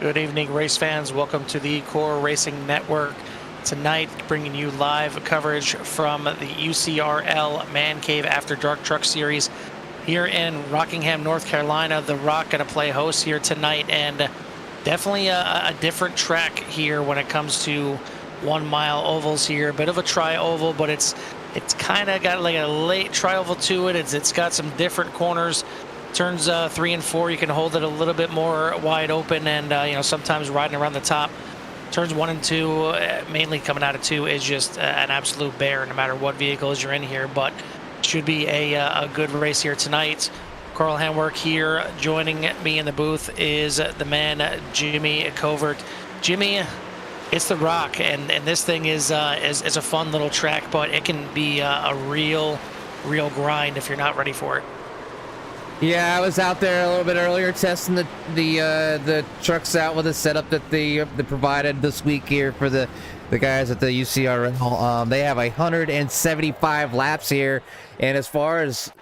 Good evening, race fans. Welcome to the Core Racing Network. Tonight, bringing you live coverage from the UCRL Man Cave After Dark Truck Series here in Rockingham, North Carolina. The Rock going to play host here tonight, and definitely a different track here when it comes to 1 mile ovals here. A bit of a tri-oval, but it's kind of got like a late tri-oval to it. It's got some different corners. Turns 3 and 4, you can hold it a little bit more wide open, and sometimes riding around the top. Turns 1 and 2, mainly coming out of 2, is just an absolute bear, no matter what vehicles you're in here. But should be a good race here tonight. Carl Handwork here. Joining me in the booth is the man Jimmy Covert. Jimmy, it's the Rock, and this thing is a fun little track, but it can be a real grind if you're not ready for it. Yeah, I was out there a little bit earlier testing the trucks out with the setup that they provided this week here for the guys at the UCRL. They have 175 laps here, and as far as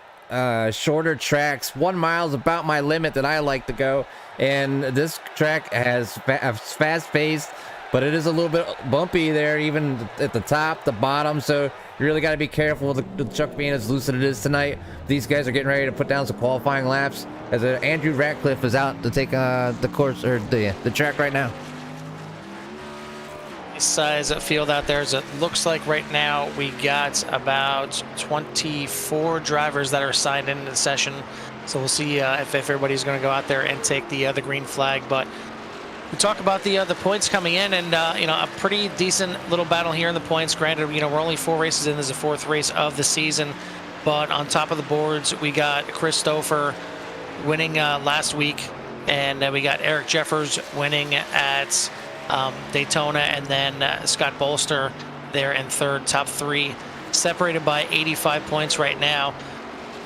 shorter tracks, 1 mile is about my limit that I like to go. And this track has fast paced, but it is a little bit bumpy there, even at the top, the bottom. So you really got to be careful with the truck being as loose as it is tonight. These guys are getting ready to put down some qualifying laps as Andrew Ratcliffe is out to take the course, or the track right now. Size field out there, as it looks like right now we got about 24 drivers that are signed into the session. So we'll see if everybody's going to go out there and take the green flag. But we talk about the points coming in, and a pretty decent little battle here in the points. Granted, we're only 4 races in. This is the 4th race of the season, but on top of the boards we got Chris Stouffer winning last week, and we got Eric Jeffers winning at Daytona, and then Scott Bolster there in 3rd. Top 3 separated by 85 points right now.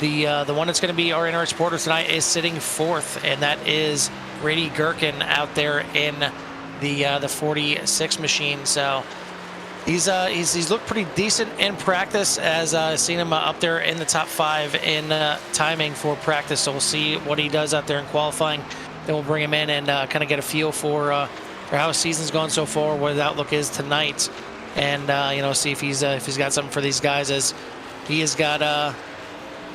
The one that's going to be our InRace supporter tonight is sitting 4th, and that is Grady Gherkin out there in the 46 machine. So he's looked pretty decent in practice, as I've seen him up there in the top 5 in timing for practice. So we'll see what he does out there in qualifying. Then we'll bring him in and kind of get a feel for how his season's gone so far, what his outlook is tonight, and see if he's got something for these guys, as he has got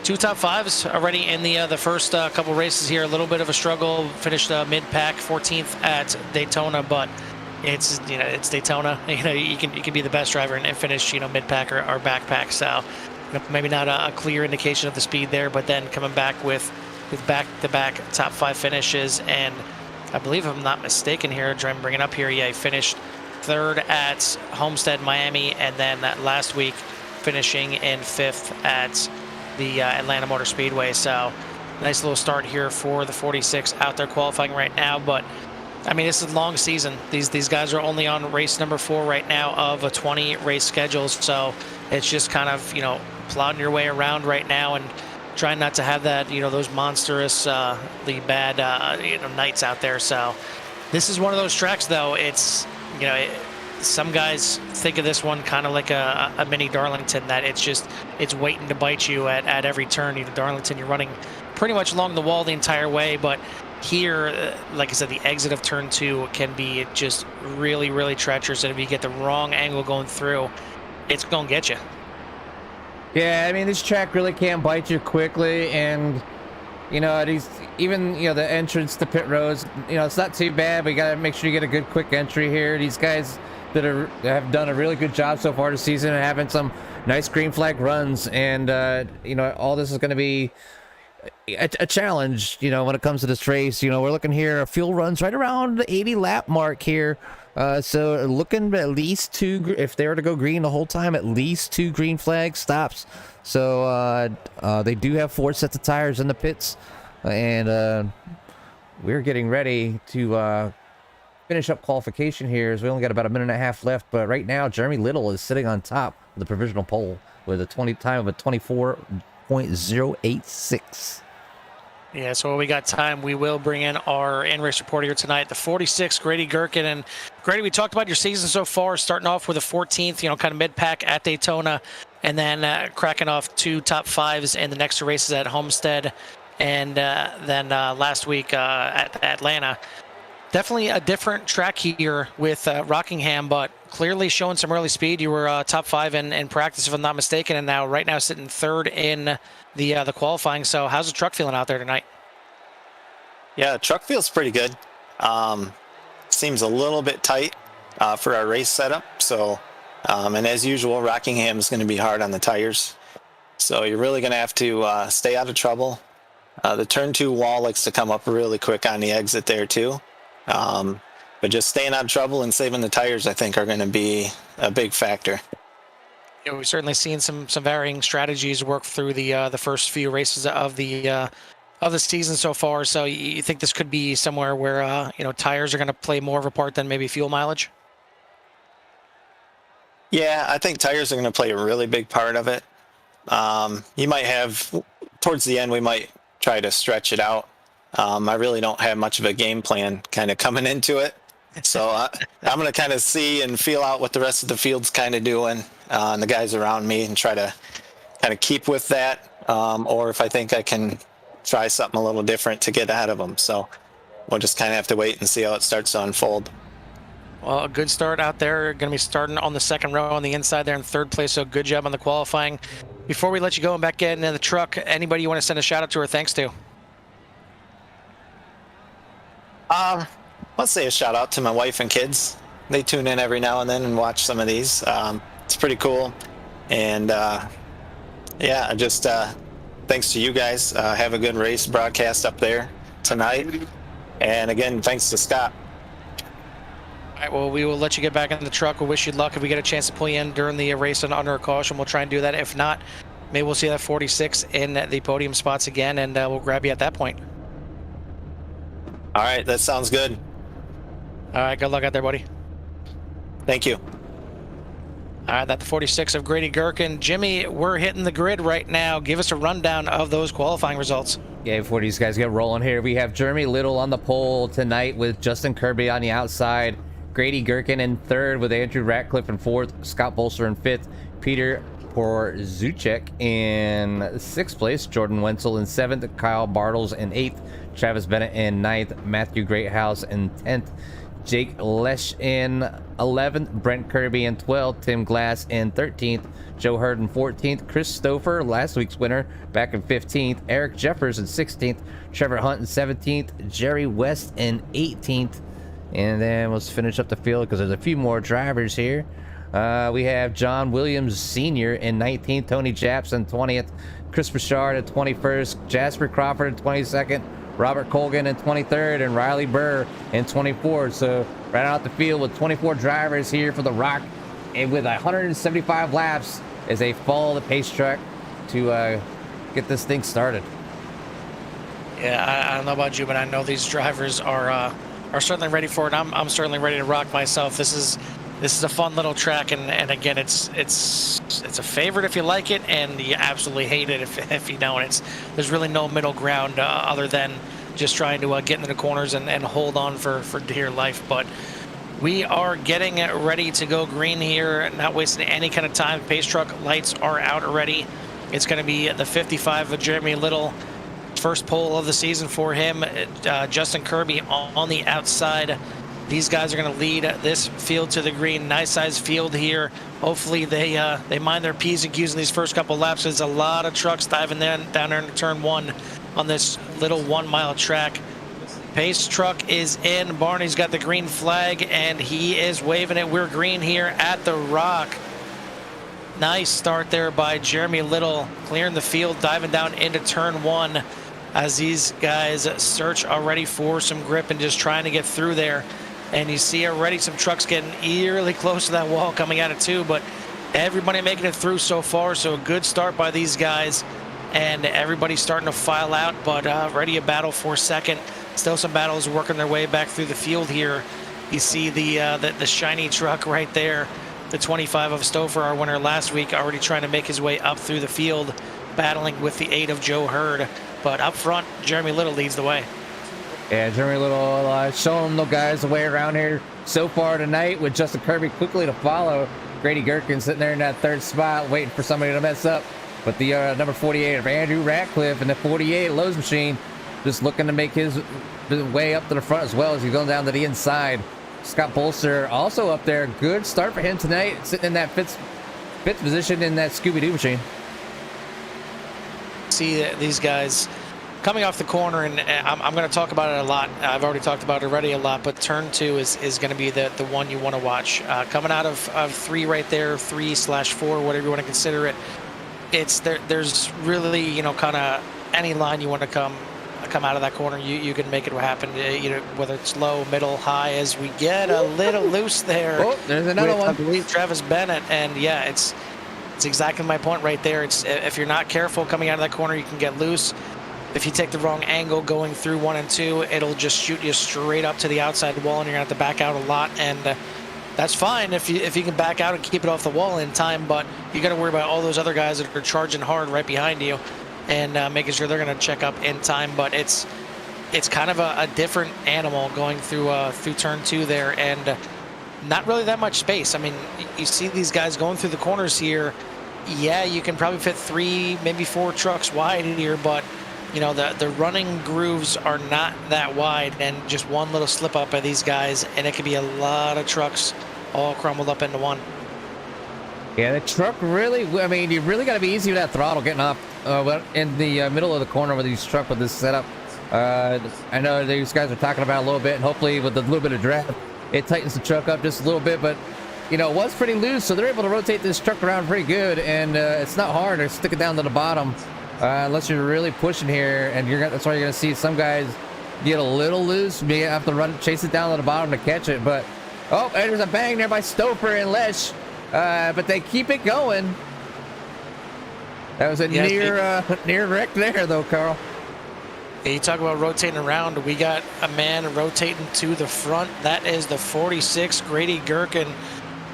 2 top 5s already in the first couple races here. A little bit of a struggle, finished mid-pack, 14th at Daytona, but it's Daytona. You can be the best driver and finish mid-pack or back-pack. So maybe not a clear indication of the speed there, but then coming back with back-to-back top 5 finishes. And I believe, if I'm not mistaken here, trying to bring it up here, yeah, he finished 3rd at Homestead, Miami, and then last week finishing in 5th at the Atlanta Motor Speedway. So nice little start here for the 46 out there qualifying right now. But I mean, this is a long season. These guys are only on race number 4 right now of a 20 race schedule. So it's just kind of plodding your way around right now and trying not to have that those monstrously bad nights out there. So this is one of those tracks, though. It's some guys think of this one kind of like a mini Darlington, that it's waiting to bite you at every turn. Darlington, you're running pretty much along the wall the entire way, but here, like I said, the exit of turn 2 can be just really treacherous, and if you get the wrong angle going through, it's gonna get you. Yeah, I mean, this track really can bite you quickly, and the entrance to pit roads, it's not too bad, but you gotta make sure you get a good quick entry here. These guys that have done a really good job so far this season and having some nice green flag runs, and all this is going to be a challenge when it comes to this race. We're looking here, fuel runs right around the 80 lap mark here, so looking at least 2, if they were to go green the whole time, at least 2 green flag stops. So they do have 4 sets of tires in the pits, and we're getting ready to finish up qualification here, as we only got about a minute and a half left. But right now, Jeremy Little is sitting on top of the provisional pole with a time of a 24.086. Yeah, so we got time. We will bring in our in-race reporter here tonight, the 46, Grady Gherkin. And Grady, we talked about your season so far, starting off with a 14th, kind of mid-pack at Daytona, and then cracking off 2 top 5s in the next 2 races at Homestead, and then last week at Atlanta. Definitely a different track here with Rockingham, but clearly showing some early speed. You were top 5 in practice, if I'm not mistaken, and now right now sitting 3rd in the qualifying. So how's the truck feeling out there tonight? Yeah, the truck feels pretty good. Seems a little bit tight for our race setup. So, and as usual, Rockingham is going to be hard on the tires. So you're really going to have to stay out of trouble. The turn 2 wall likes to come up really quick on the exit there too. But just staying out of trouble and saving the tires, I think, are going to be a big factor. Yeah, we've certainly seen some varying strategies work through the first few races of the season so far. So you think this could be somewhere where tires are going to play more of a part than maybe fuel mileage? Yeah, I think tires are going to play a really big part of it. You might have, towards the end, we might try to stretch it out. I really don't have much of a game plan kind of coming into it. So I'm going to kind of see and feel out what the rest of the field's kind of doing and the guys around me and try to kind of keep with that. Or if I think I can try something a little different to get ahead of them. So we'll just kind of have to wait and see how it starts to unfold. Well, a good start out there. Going to be starting on the 2nd row on the inside there in 3rd place. So good job on the qualifying. Before we let you go and back get into the truck, anybody you want to send a shout out to or thanks to? Let's say a shout out to my wife and kids. They tune in every now and then and watch some of these. It's pretty cool. And yeah, just thanks to you guys. Have a good race broadcast up there tonight. And again, thanks to Scott. All right, well, we will let you get back in the truck. We'll wish you luck. If we get a chance to pull you in during the race and under a caution, we'll try and do that. If not, maybe we'll see that 46 in the podium spots again, and we'll grab you at that point. All right, that sounds good. All right, good luck out there, buddy. Thank you. All right, that's the 46 of Grady Gherkin. Jimmy, we're hitting the grid right now. Give us a rundown of those qualifying results. Yeah, before these guys get rolling here, we have Jeremy Little on the pole tonight with Justin Kirby on the outside. Grady Gherkin in 3rd with Andrew Ratcliffe in 4th. Scott Bolster in 5th. Peter Porzuchek in 6th place. Jordan Wenzel in 7th. Kyle Bartles in 8th. Travis Bennett in 9th. Matthew Greathouse in 10th. Jake Lesh in 11th. Brent Kirby in 12th. Tim Glass in 13th. Joe Hurd in 14th. Chris Stouffer, last week's winner, back in 15th. Eric Jeffers in 16th. Trevor Hunt in 17th. Jerry West in 18th. And then let's finish up the field because there's a few more drivers here. We have John Williams Sr. in 19th. Tony Japs in 20th. Chris Bouchard in 21st. Jasper Crawford in 22nd. Robert Colgan in 23rd. And Riley Burr in 24th. So right out the field with 24 drivers here for the Rock. And with 175 laps as they follow the pace track to get this thing started. Yeah, I don't know about you, but I know these drivers are certainly ready for it. I'm certainly ready to rock myself. This is a fun little track, and again, it's a favorite if you like it, and you absolutely hate it if you don't. There's really no middle ground other than just trying to get into the corners and hold on for dear life. But we are getting ready to go green here, not wasting any kind of time. Pace truck lights are out already. It's going to be the 55 of Jeremy Little. First pole of the season for him. Justin Kirby on the outside. These guys are going to lead this field to the green. Nice sized field here. Hopefully they mind their P's and Q's in these first couple laps. There's a lot of trucks diving down there into turn 1 on this little 1 mile track. Pace truck is in. Barney's got the green flag and he is waving it. We're green here at the Rock. Nice start there by Jeremy Little, clearing the field, diving down into turn 1 as these guys search already for some grip and just trying to get through there. And you see already some trucks getting eerily close to that wall coming out of 2, but everybody making it through so far. So a good start by these guys, and everybody's starting to file out, but ready to battle for second. Still some battles working their way back through the field here. You see the shiny truck right there, the 25 of Stouffer, our winner last week, already trying to make his way up through the field, battling with the 8 of Joe Hurd. But up front, Jeremy Little leads the way. Yeah, Jeremy Little showing the guys the way around here so far tonight, with Justin Kirby quickly to follow. Grady Gherkin sitting there in that 3rd spot waiting for somebody to mess up. But the number 48 of Andrew Ratcliffe and the 48 Lowe's Machine just looking to make his way up to the front as well as he's going down to the inside. Scott Bolster also up there. Good start for him tonight, sitting in that fifth position in that Scooby-Doo machine. See these guys coming off the corner, and I'm going to talk about it a lot. I've already talked about it already a lot, but turn 2 is going to be the one you want to watch. Coming out of 3 right there, 3/4, whatever you want to consider it. There's really, kind of any line you want to come out of that corner, you can make it happen. Whether it's low, middle, high, as we get a little loose there. Oh, there's another one. I believe Travis Bennett, and yeah, it's exactly my point right there. It's if you're not careful coming out of that corner, you can get loose. If you take the wrong angle going through 1 and 2, it'll just shoot you straight up to the outside wall, and you're gonna have to back out a lot. And that's fine if you can back out and keep it off the wall in time, but you got to worry about all those other guys that are charging hard right behind you, and making sure they're going to check up in time. But it's kind of a different animal going through turn 2 there, and not really that much space. I mean, you see these guys going through the corners here. Yeah, you can probably fit 3, maybe 4 trucks wide here, but the running grooves are not that wide, and just one little slip up by these guys, and it could be a lot of trucks all crumbled up into one. Yeah, the truck really, I mean, you really got to be easy with that throttle getting up in the middle of the corner with these truck with this setup. I know these guys are talking about it a little bit, and hopefully with a little bit of drag, it tightens the truck up just a little bit, but it was pretty loose, so they're able to rotate this truck around pretty good, and it's not hard to stick it down to the bottom unless you're really pushing here, and that's why you're going to see some guys get a little loose, may have to chase it down to the bottom to catch it. But there's a bang there by Stouffer and Lesh, but they keep it going. That was a near wreck there though, Carl. You talk about rotating around. We got a man rotating to the front. That is the 46, Grady Gherkin.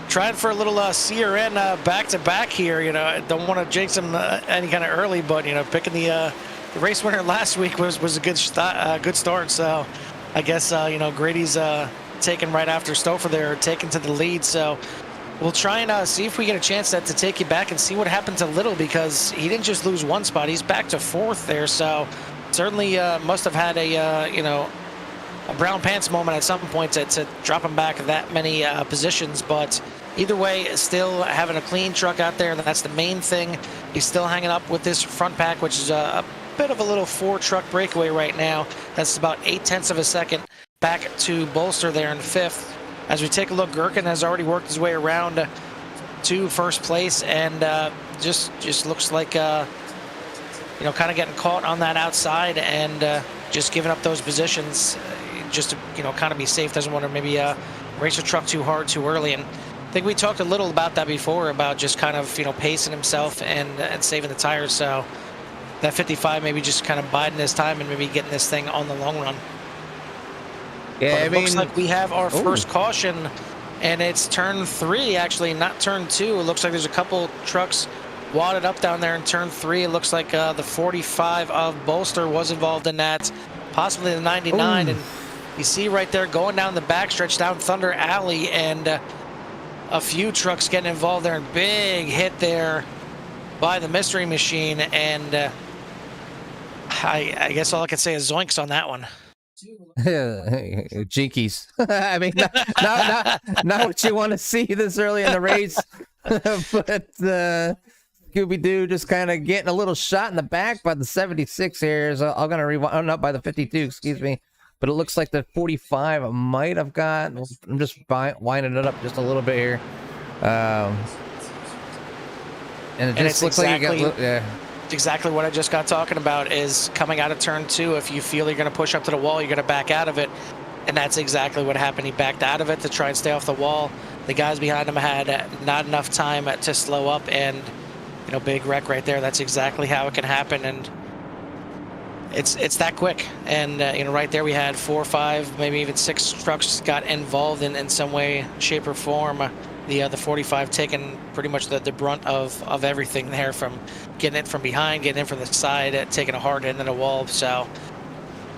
Trying for a little CRN back-to-back here. Don't want to jinx him any kind of early, but picking the race winner last week was a good start. So I guess Grady's taken right after Stouffer there, taken to the lead. So we'll try and see if we get a chance to take you back and see what happened to Little, because he didn't just lose one spot; he's back to 4th there. So certainly must have had a brown pants moment at some point to drop him back that many positions. But either way, still having a clean truck out there, and that's the main thing. He's still hanging up with this front pack, which is a bit of a little 4-truck breakaway right now. That's about 0.8 of a second back to Bolster there in 5th. As we take a look, Gherkin has already worked his way around to first place, and just looks like kind of getting caught on that outside, and just giving up those positions just to kind of be safe. Doesn't want to maybe race a truck too hard too early. And I think we talked a little about that before, about just kind of pacing himself and saving the tires. So that 55 maybe just kind of biding his time and maybe getting this thing on the long run. Yeah, it looks like we have our first caution, and it's turn 3 actually, not turn 2. It looks like there's a couple trucks wadded up down there in turn 3. It looks like the 45 of Bolster was involved in that, possibly the 99. Ooh. And you see right there going down the backstretch down Thunder Alley, and a few trucks getting involved there. Big hit there by the Mystery Machine, and I guess all I can say is zoinks on that one. Jinkies. I mean, not what you want to see this early in the race, but Scooby-Doo just kind of getting a little shot in the back by the 76 here. So I'm going to rewind, oh, not by the 52, excuse me. But it looks like the 45 might have got, I'm just winding it up just a little bit here. And it just looks exactly, like you got, yeah. Exactly what I just got talking about is coming out of turn 2. If you feel you're going to push up to the wall, you're going to back out of it. And that's exactly what happened. He backed out of it to try and stay off the wall. The guys behind him had not enough time to slow up, and big wreck right there. That's exactly how it can happen, and it's that quick. And right there we had 4 or 5, maybe even 6 trucks got involved in some way, shape, or form. The 45 taking pretty much the brunt of everything there, from getting it from behind, getting in from the side, taking a hard hit into the wall. So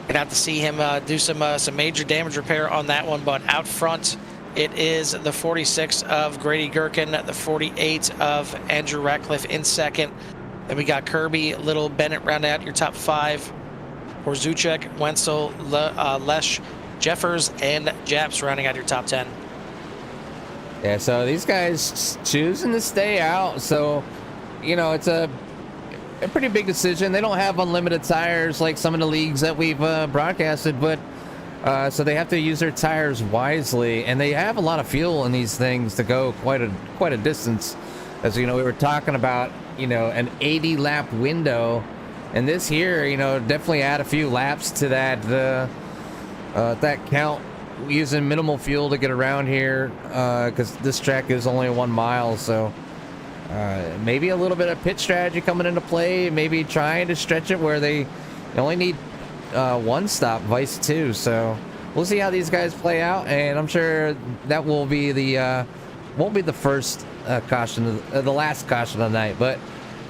gonna have to see him do some major damage repair on that one. But out front, it is the 46 of Grady Gherkin, the 48 of Andrew Ratcliffe in second. Then we got Kirby, Little, Bennett round out your top 5. Horzuchek, Wenzel, Lesh, Jeffers, and Japs rounding out your top 10. Yeah, so these guys choosing to stay out. So, you know, it's a pretty big decision. They don't have unlimited tires like some of the leagues that we've broadcasted, but so they have to use their tires wisely, and they have a lot of fuel in these things to go quite a distance. As you know, we were talking about, you know, an 80 lap window, and this here, you know, definitely add a few laps to that that count, using minimal fuel to get around here, because this track is only 1 mile. So maybe a little bit of pit strategy coming into play, maybe trying to stretch it where they only need 1 stop, vice 2. So we'll see how these guys play out, and I'm sure that will be the won't be the first caution, the last caution of the night, but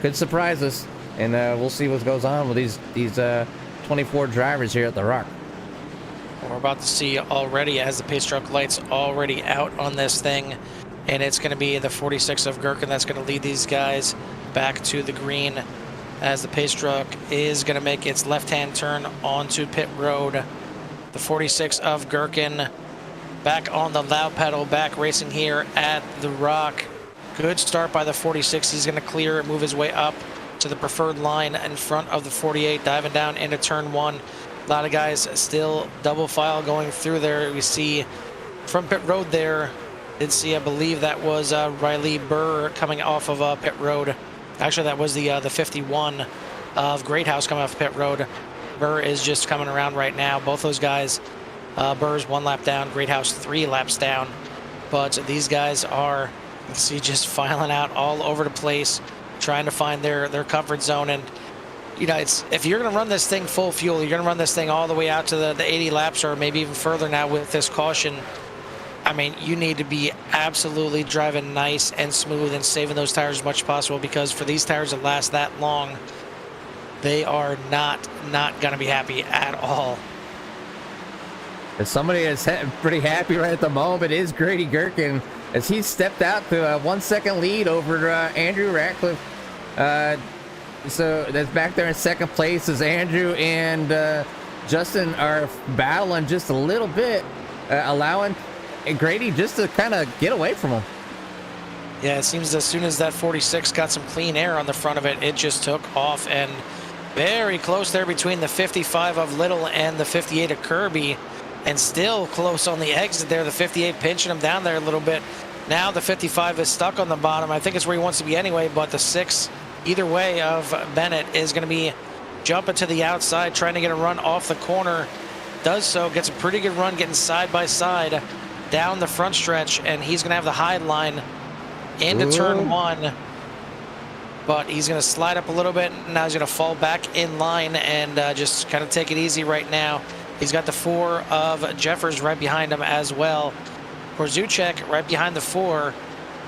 could surprise us, and we'll see what goes on with these 24 drivers here at the Rock. We're about to see already, as the pace truck lights already out on this thing, and it's going to be the 46 of Gherkin that's going to lead these guys back to the green, as the pace truck is going to make its left-hand turn onto pit road. The 46 of Gherkin back on the loud pedal, back racing here at the Rock. Good start by the 46. He's going to clear, move his way up to the preferred line in front of the 48, diving down into turn 1. A lot of guys still double file going through there. We see from pit road there, did see, I believe that was Riley Burr coming off of pit road. Actually, that was the 51 of Great House coming off pit road. Burr is just coming around right now. Both those guys, Burr's 1 lap down, Great House 3 laps down. But these guys are, you can see, just filing out all over the place, trying to find their comfort zone. And you know, it's, if you're going to run this thing full fuel, you're going to run this thing all the way out to the 80 laps, or maybe even further now with this caution. I mean, you need to be absolutely driving nice and smooth and saving those tires as much as possible, because for these tires to last that long, they are not going to be happy at all. If somebody is pretty happy right at the moment is Grady Gherkin, as he stepped out to a 1 second lead over Andrew Ratcliffe. So that's back there in second place, as Andrew and Justin are battling just a little bit, allowing Grady just to kind of get away from him. Yeah, it seems as soon as that 46 got some clean air on the front of it, it just took off, and very close there between the 55 of Little and the 58 of Kirby, and still close on the exit there. The 58 pinching him down there a little bit. Now the 55 is stuck on the bottom. I think it's where he wants to be anyway, but the 6, either way, of Bennett is going to be jumping to the outside, trying to get a run off the corner. Does so, gets a pretty good run, getting side by side down the front stretch, and he's going to have the high line into turn 1. But he's going to slide up a little bit. Now he's going to fall back in line and just kind of take it easy right now. He's got the 4 of Jeffers right behind him as well. Horzuchek right behind the 4.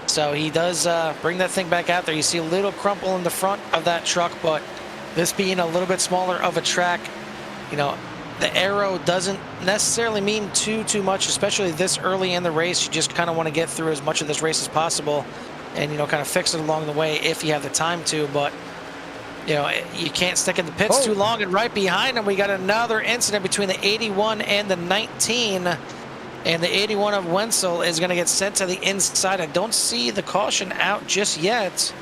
So he does bring that thing back out there. You see a little crumple in the front of that truck, but this being a little bit smaller of a track, you know, the aero doesn't necessarily mean too much, especially this early in the race. You just kind of want to get through as much of this race as possible and, you know, kind of fix it along the way if you have the time to. But, you know, you can't stick in the pits too long. And right behind him, we got another incident between the 81 and the 19. And the 81 of Wenzel is going to get sent to the inside. I don't see the caution out just yet.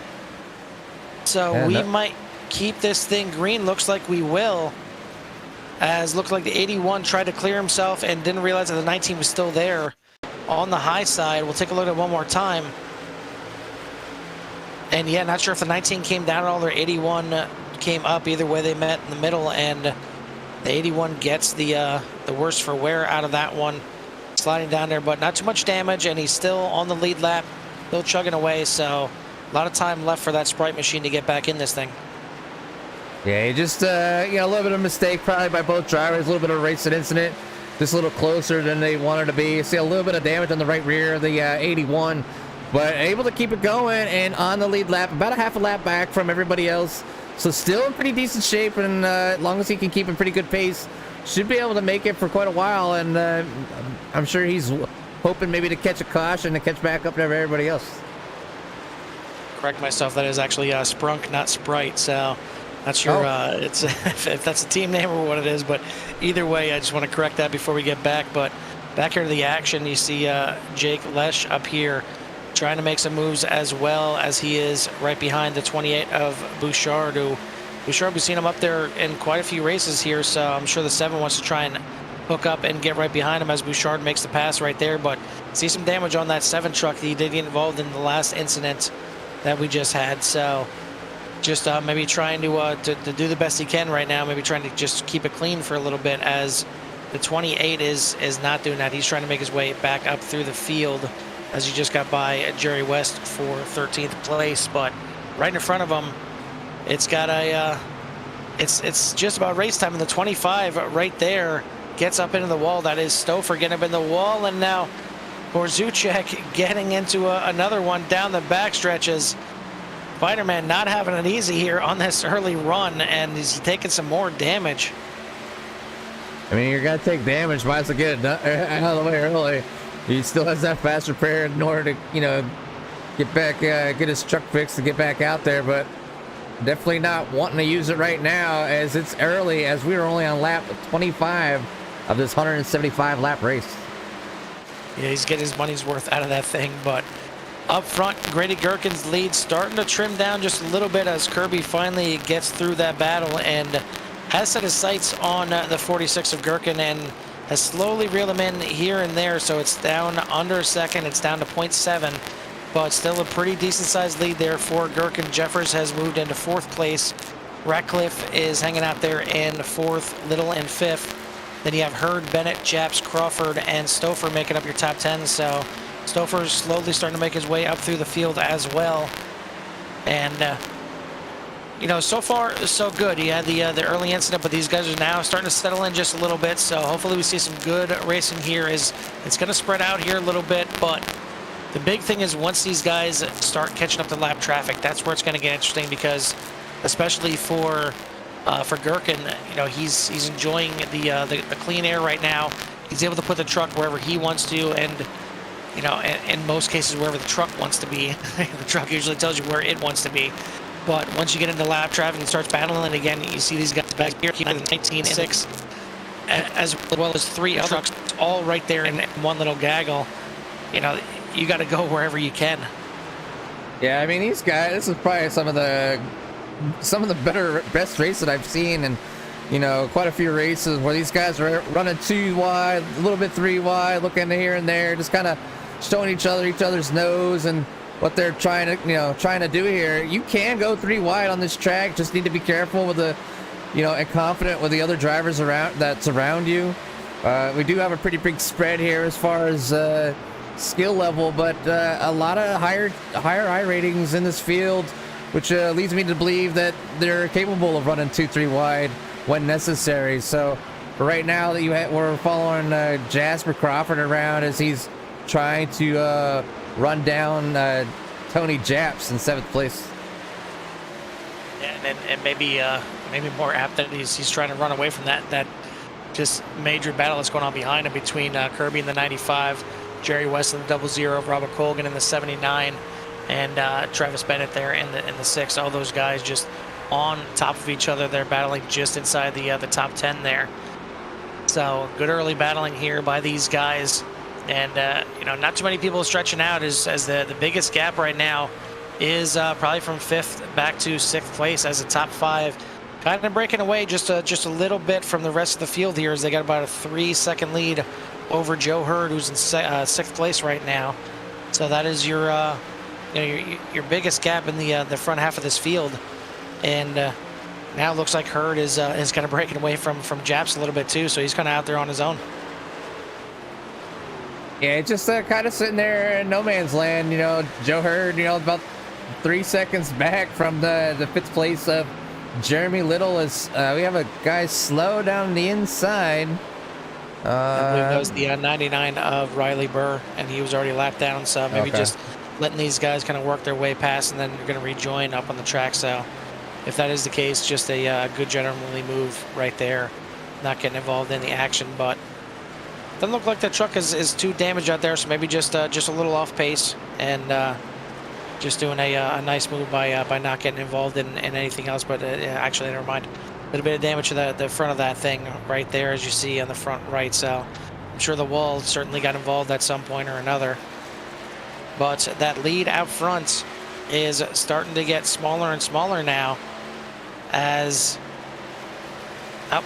So we might keep this thing green. Looks like we will. As looked like the 81 tried to clear himself and didn't realize that the 19 was still there on the high side. We'll take a look at it one more time. And yeah, not sure if the 19 came down at all or 81 came up. Either way, they met in the middle, and the 81 gets the worst for wear out of that one. Sliding down there, but not too much damage, and he's still on the lead lap, still chugging away. So a lot of time left for that Sprite machine to get back in this thing. Yeah, just you know, a little bit of mistake probably by both drivers, a little bit of a racing incident, just a little closer than they wanted to be. See a little bit of damage on the right rear of the 81, but able to keep it going and on the lead lap, about a half a lap back from everybody else. So still in pretty decent shape, and as long as he can keep a pretty good pace, should be able to make it for quite a while. And I'm sure he's hoping maybe to catch a caution and catch back up to everybody else. Correct myself, that is actually Sprunk, not Sprite. So Not sure Oh. it's if that's a team name or what it is, but either way, I just want to correct that before we get back. But back here to the action, you see Jake Lesh up here trying to make some moves as well as he is right behind the 28 of Bouchard, Bouchard, we've seen him up there in quite a few races here, so I'm sure the 7 wants to try and hook up and get right behind him as Bouchard makes the pass right there. But see some damage on that 7 truck that he did get involved in the last incident that we just had. So just maybe trying to do the best he can right now, maybe trying to just keep it clean for a little bit, as the 28 is not doing that. He's trying to make his way back up through the field as he just got by Jerry West for 13th place. But right in front of him, it's got a it's just about race time, and the 25 right there gets up into the wall. That is Stouffer getting up in the wall, and now Borzuchek getting into another one down the back stretches. Spider-Man not having it easy here on this early run, and he's taking some more damage. I mean, you're gonna take damage, might as well get it out of the way early. He still has that fast repair in order to, you know, get back, get his truck fixed to get back out there, but definitely not wanting to use it right now as it's early, as we are only on lap 25 of this 175 lap race. Yeah, he's getting his money's worth out of that thing. But up front, Grady Gherkin's lead starting to trim down just a little bit as Kirby finally gets through that battle and has set his sights on the 46 of Gherkin and has slowly reeled him in here and there. So it's down under a second. It's down to 0.7, but still a pretty decent sized lead there for Gherkin. Jeffers has moved into 4th place. Ratcliffe is hanging out there in 4th, Little in 5th. Then you have Hurd, Bennett, Japs, Crawford, and Stouffer making up your top 10. So Stouffer's slowly starting to make his way up through the field as well. And, you know, so far, so good. He had the early incident, but these guys are now starting to settle in just a little bit. So hopefully we see some good racing here. It's going to spread out here a little bit, but the big thing is once these guys start catching up to lap traffic, that's where it's going to get interesting, because especially for Gherkin, you know, he's enjoying the clean air right now. He's able to put the truck wherever he wants to, and you know, in most cases wherever the truck wants to be. The truck usually tells you where it wants to be. But once you get into lap traffic and starts battling again, you see these guys back here, 19-6, as well as 3 other trucks all right there in one little gaggle. You know, you got to go wherever you can. Yeah, I mean, these guys, this is probably some of the best races that I've seen, and you know, quite a few races where these guys are running 2 wide, a little bit 3 wide, looking here and there, just kind of showing each other's nose and what they're trying to do here. You can go 3 wide on this track, just need to be careful with the, you know, and confident with the other drivers around that surround you. We do have a pretty big spread here as far as skill level, but a lot of higher I ratings in this field, which leads me to believe that they're capable of running 2-3 wide when necessary. So for right now, that we're following Jasper Crawford around as he's trying to run down Tony Japs in 7th place. And maybe more apt that he's trying to run away from that just major battle that's going on behind him between Kirby in the 95, Jerry West in the 00, Robert Colgan in the 79, and Travis Bennett there in the 6. All those guys just on top of each other. They're battling just inside the top 10 there. So good early battling here by these guys, and you know, not too many people stretching out as the biggest gap right now is probably from 5th back to 6th place, as the top 5 kind of breaking away just a little bit from the rest of the field here, as they got about a 3-second lead over Joe Hurd, who's in 6th place right now. So that is your you know, your biggest gap in the front half of this field, and now it looks like Hurd is kind of breaking away from Japs a little bit too. So he's kind of out there on his own. Yeah, just kind of sitting there in no man's land. You know, Joe Hurd, you know, about 3 seconds back from the 5th place of Jeremy Little. Is we have a guy slow down the inside. I believe that was the 99 of Riley Burr, and he was already lapped down. So maybe just letting these guys kind of work their way past, and then you're going to rejoin up on the track. So if that is the case, just a good gentlemanly move right there, not getting involved in the action. But doesn't look like the truck is too damaged out there, so maybe just a little off pace, and just doing a nice move by not getting involved in anything else. But actually, never mind. A little bit of damage to the front of that thing right there, as you see on the front right. So I'm sure the wall certainly got involved at some point or another. But that lead out front is starting to get smaller and smaller now, as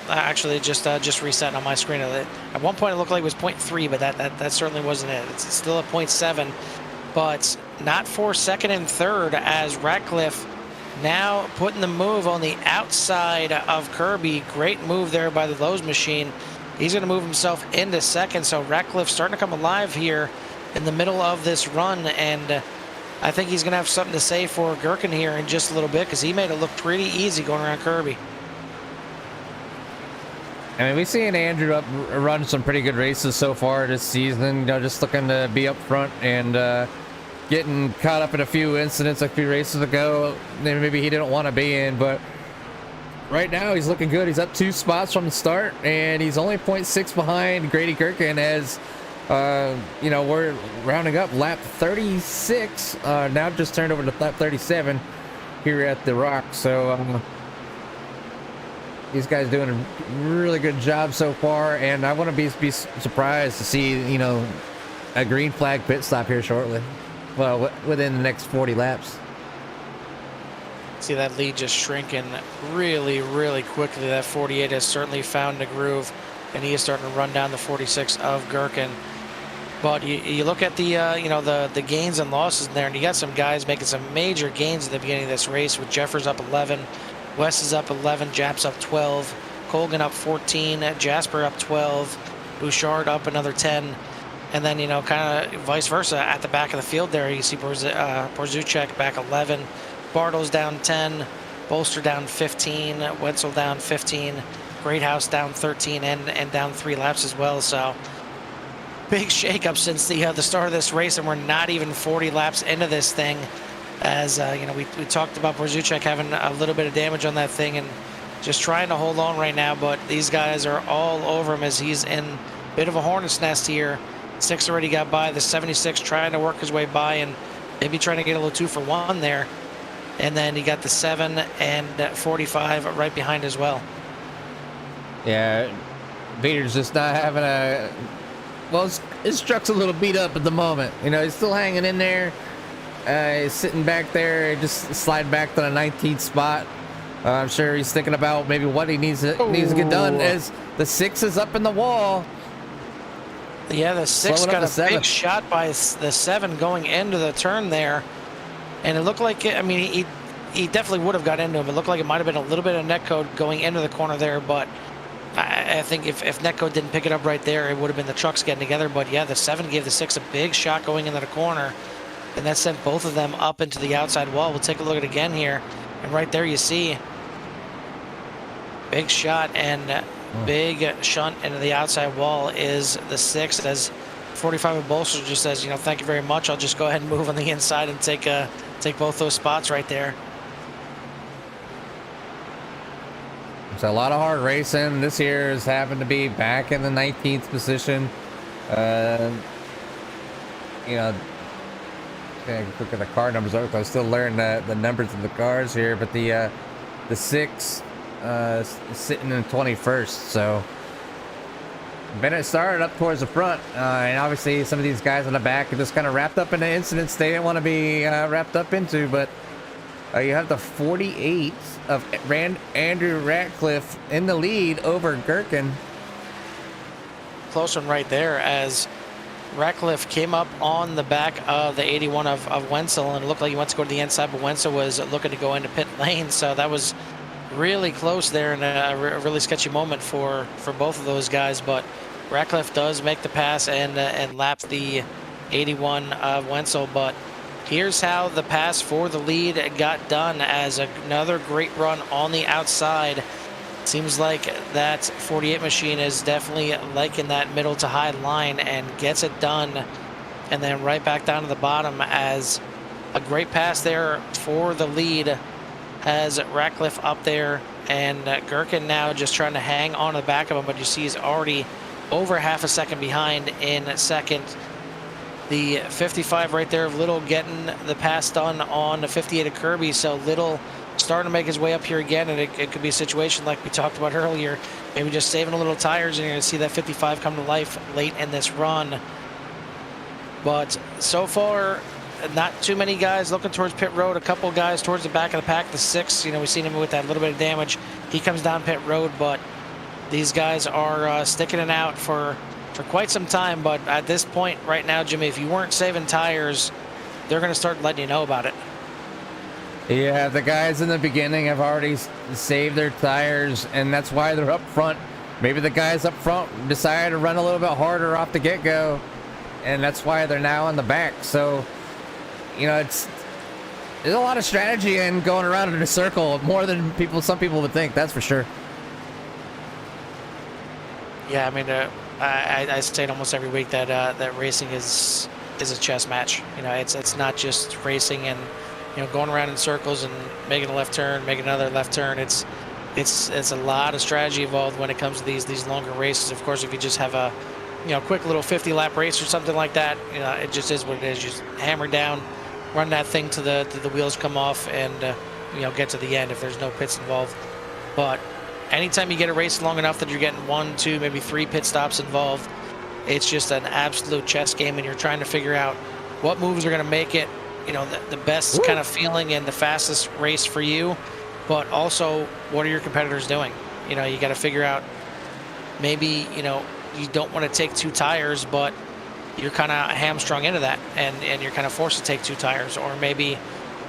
actually just reset on my screen. At one point it looked like it was 0.3, but that certainly wasn't it. It's still at 0.7, but not for second and third, as Ratcliffe now putting the move on the outside of Kirby. Great move there by the Lowe's machine. He's going to move himself into second, so Ratcliffe starting to come alive here in the middle of this run, and I think he's going to have something to say for Gherkin here in just a little bit, because he made it look pretty easy going around Kirby. I mean, we've seen Andrew run some pretty good races so far this season, you know, just looking to be up front and getting caught up in a few incidents a few races ago that maybe he didn't want to be in, but right now he's looking good. He's up 2 spots from the start, and he's only 0.6 behind Grady Gherkin, as you know, we're rounding up lap 36, now just turned over to lap 37 here at the Rock. So these guys doing a really good job so far, and I want to be surprised to see, you know, a green flag pit stop here shortly. Well, within the next 40 laps. See that lead just shrinking really quickly. That 48 has certainly found a groove, and he is starting to run down the 46 of Gherkin. But you look at the you know, the gains and losses in there, and you got some guys making some major gains at the beginning of this race, with Jeffers up 11, West is up 11, Japs up 12, Colgan up 14, Jasper up 12, Bouchard up another 10, and then, you know, kind of vice versa at the back of the field there. You see Borzuchek back 11, Bartles down 10, Bolster down 15, Wetzel down 15, Greathouse down 13, and down 3 laps as well. So big shakeup since the start of this race, and we're not even 40 laps into this thing. As you know, we talked about Borzuchek having a little bit of damage on that thing and just trying to hold on right now, but these guys are all over him as he's in a bit of a hornet's nest here. 6 already got by, the 76 trying to work his way by and maybe trying to get a little 2 for 1 there. And then you got the 7 and 45 right behind as well. Yeah, Vader's just not having a... Well, his truck's a little beat up at the moment. You know, he's still hanging in there. He's sitting back there, just slide back to the 19th spot. I'm sure he's thinking about maybe what he needs to get done, as the 6 is up in the wall. Yeah, the 6 got a big shot by the 7 going into the turn there. And it looked like, I mean, he definitely would have got into him. It looked like it might have been a little bit of netcode going into the corner there, but I think if netcode didn't pick it up right there, it would have been the trucks getting together. But yeah, the 7 gave the 6 a big shot going into the corner, and that sent both of them up into the outside wall. We'll take a look at it again here, and right there you see big shot and big shunt into the outside wall is the 6, as 45 of Bolster just says, you know, thank you very much. I'll just go ahead and move on the inside and take both those spots right there. It's a lot of hard racing. This year has happened to be back in the 19th position. You know, look at the car numbers. I'm still learning the numbers of the cars here, but the 6 is sitting in 21st. So Bennett started up towards the front, and obviously some of these guys in the back are just kind of wrapped up in the incidents they didn't want to be wrapped up into. But you have the 48 of Andrew Ratcliffe in the lead over Gherkin. Close one right there, as Ratcliffe came up on the back of the 81 of Wenzel, and it looked like he went to go to the inside, but Wenzel was looking to go into pit lane. So that was really close there, and a really sketchy moment for both of those guys. But Ratcliffe does make the pass and lap the 81 of Wenzel. But here's how the pass for the lead got done, as another great run on the outside. Seems like that 48 machine is definitely liking that middle to high line and gets it done. And then right back down to the bottom, as a great pass there for the lead has Ratcliffe up there, and Gherkin now just trying to hang on to the back of him, but you see he's already over half a second behind in second. The 55 right there, Little getting the pass done on the 58 of Kirby. So Little starting to make his way up here again, and it could be a situation like we talked about earlier, maybe just saving a little tires, and you're going to see that 55 come to life late in this run. But so far, not too many guys looking towards pit road. A couple guys towards the back of the pack. The 6, we've seen him with that little bit of damage. He comes down pit road, but these guys are sticking it out for quite some time. But at this point right now, Jimmy, if you weren't saving tires, they're going to start letting you know about it. Yeah, the guys in the beginning have already saved their tires, and that's why they're up front. Maybe the guys up front decided to run a little bit harder off the get-go, and that's why they're now in the back. So, there's a lot of strategy in going around in a circle, more than some people would think. That's for sure. Yeah, I mean, I say it almost every week that that racing is a chess match. It's not just racing and going around in circles and making a left turn, making another left turn. It's a lot of strategy involved when it comes to these longer races. Of course, if you just have a quick little 50-lap race or something like that, it just is what it is. You just hammer down, run that thing to the wheels come off, and get to the end if there's no pits involved. But anytime you get a race long enough that you're getting 1, 2, maybe 3 pit stops involved, it's just an absolute chess game, and you're trying to figure out what moves are going to make it the best kind of feeling and the fastest race for you, but also what are your competitors doing? You got to figure out, maybe you don't want to take 2 tires, but you're kind of hamstrung into that, and you're kind of forced to take 2 tires, or maybe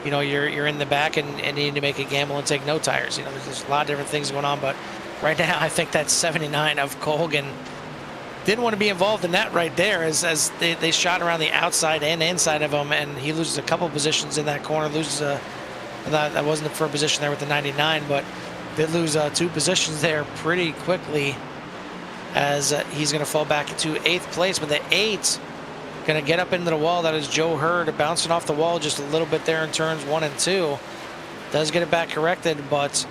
you're in the back and you need to make a gamble and take no tires. There's a lot of different things going on, but right now I think that 79 of Colgan didn't want to be involved in that right there, as they shot around the outside and inside of him, and he loses a couple positions in that corner. Loses that wasn't the first position there with the 99, but did lose 2 positions there pretty quickly, as he's going to fall back into 8th place. But the 8 going to get up into the wall. That is Joe Hurd bouncing off the wall just a little bit there in turns 1 and 2. Does get it back corrected, but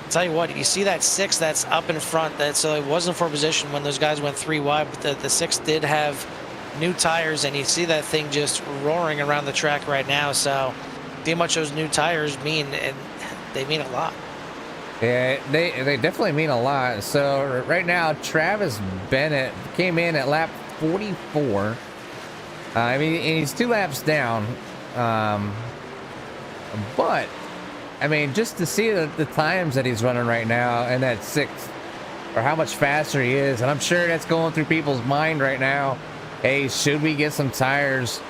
tell you what, you see that 6 that's up in front, so it wasn't for position when those guys went 3 wide, but the 6 did have new tires, and you see that thing just roaring around the track right now. So see how much those new tires mean, and they mean a lot. Yeah, they definitely mean a lot. So right now, Travis Bennett came in at lap 44. And he's 2 laps down, but just to see the times that he's running right now and that 6th, or how much faster he is, and I'm sure that's going through people's mind right now. Hey, should we get some tires?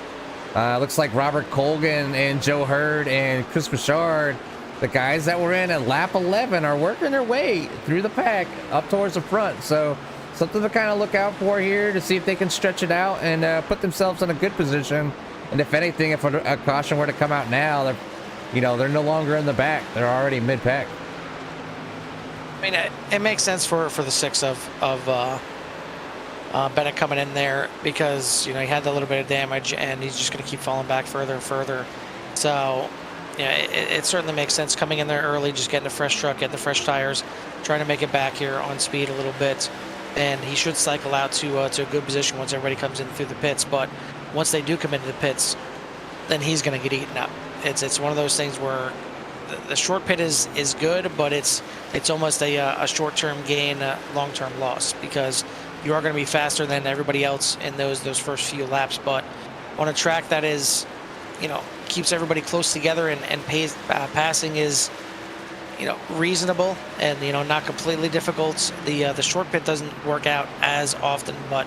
Looks like Robert Colgan and Joe Hurd and Chris Bouchard, the guys that were in at lap 11, are working their way through the pack up towards the front. So something to kind of look out for here, to see if they can stretch it out and put themselves in a good position. And if anything, if a caution were to come out now, they're no longer in the back. They're already mid-pack. It makes sense for the 6 of Bennett coming in there, because he had a little bit of damage, and he's just going to keep falling back further and further. So it certainly makes sense coming in there early, just getting a fresh truck, getting the fresh tires, trying to make it back here on speed a little bit, and he should cycle out to a good position once everybody comes in through the pits. But once they do come into the pits, then he's going to get eaten up. It's one of those things where the short pit is good, but it's almost a short-term gain, long-term loss, because you are going to be faster than everybody else in those first few laps. But on a track that is, keeps everybody close together, and passing is, reasonable and not completely difficult. The short pit doesn't work out as often, but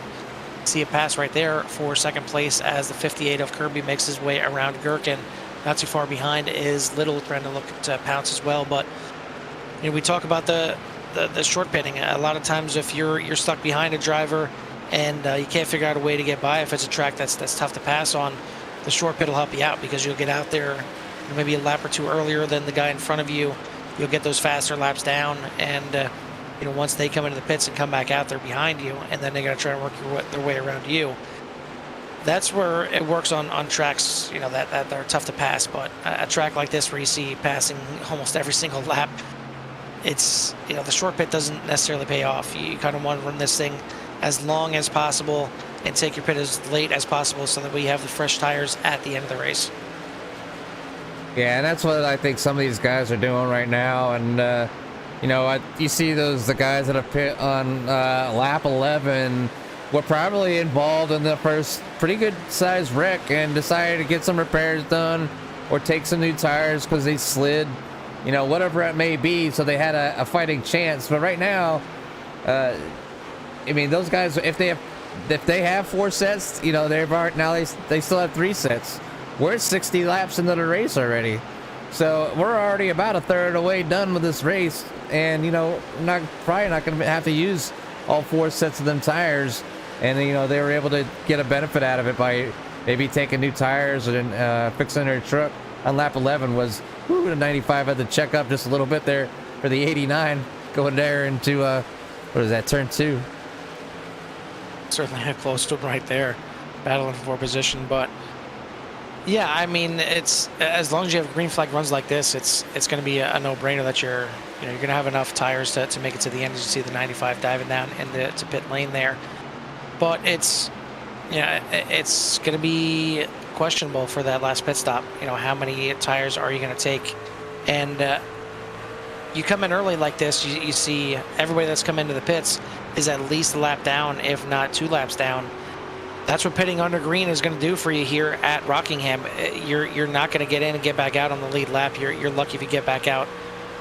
see a pass right there for 2nd place as the 58 of Kirby makes his way around Gherkin. Not too far behind is Little, trying to look to pounce as well. But we talk about the short pitting. A lot of times, if you're stuck behind a driver and you can't figure out a way to get by, if it's a track that's tough to pass on, the short pit will help you out, because you'll get out there maybe a lap or 2 earlier than the guy in front of you. You'll get those faster laps down, and once they come into the pits and come back out, they're behind you, and then they got to try to work their way around you. That's where it works on tracks, that are tough to pass. But a track like this, where you see passing almost every single lap, it's, the short pit doesn't necessarily pay off. You kind of want to run this thing as long as possible and take your pit as late as possible so that we have the fresh tires at the end of the race. Yeah, and that's what I think some of these guys are doing right now. And you know, you see the guys that have pit on lap 11 were probably involved in the first pretty good sized wreck and decided to get some repairs done or take some new tires because they slid, you know, whatever it may be, so they had a fighting chance. But right now, I mean, those guys, if they have 4 sets, you know, they still have 3 sets. We're 60 laps into the race already, so we're already about a third of the way done with this race, and you know, probably not going to have to use all 4 sets of them tires. And you know, they were able to get a benefit out of it by maybe taking new tires and fixing their truck. On lap 11 was the 95 had to check up just a little bit there for the 89 going there into what is that, turn 2. Certainly had close to him right there, battling for position. But yeah, I mean, it's as long as you have green flag runs like this, it's going to be a no-brainer that you're going to have enough tires to make it to the end. As you see the 95 diving down into pit lane there. But it's going to be questionable for that last pit stop. You know, how many tires are you going to take? And you come in early like this, you see everybody that's come into the pits is at least a lap down, if not 2 laps down. That's what pitting under green is going to do for you here at Rockingham. You're not going to get in and get back out on the lead lap. You're lucky if you get back out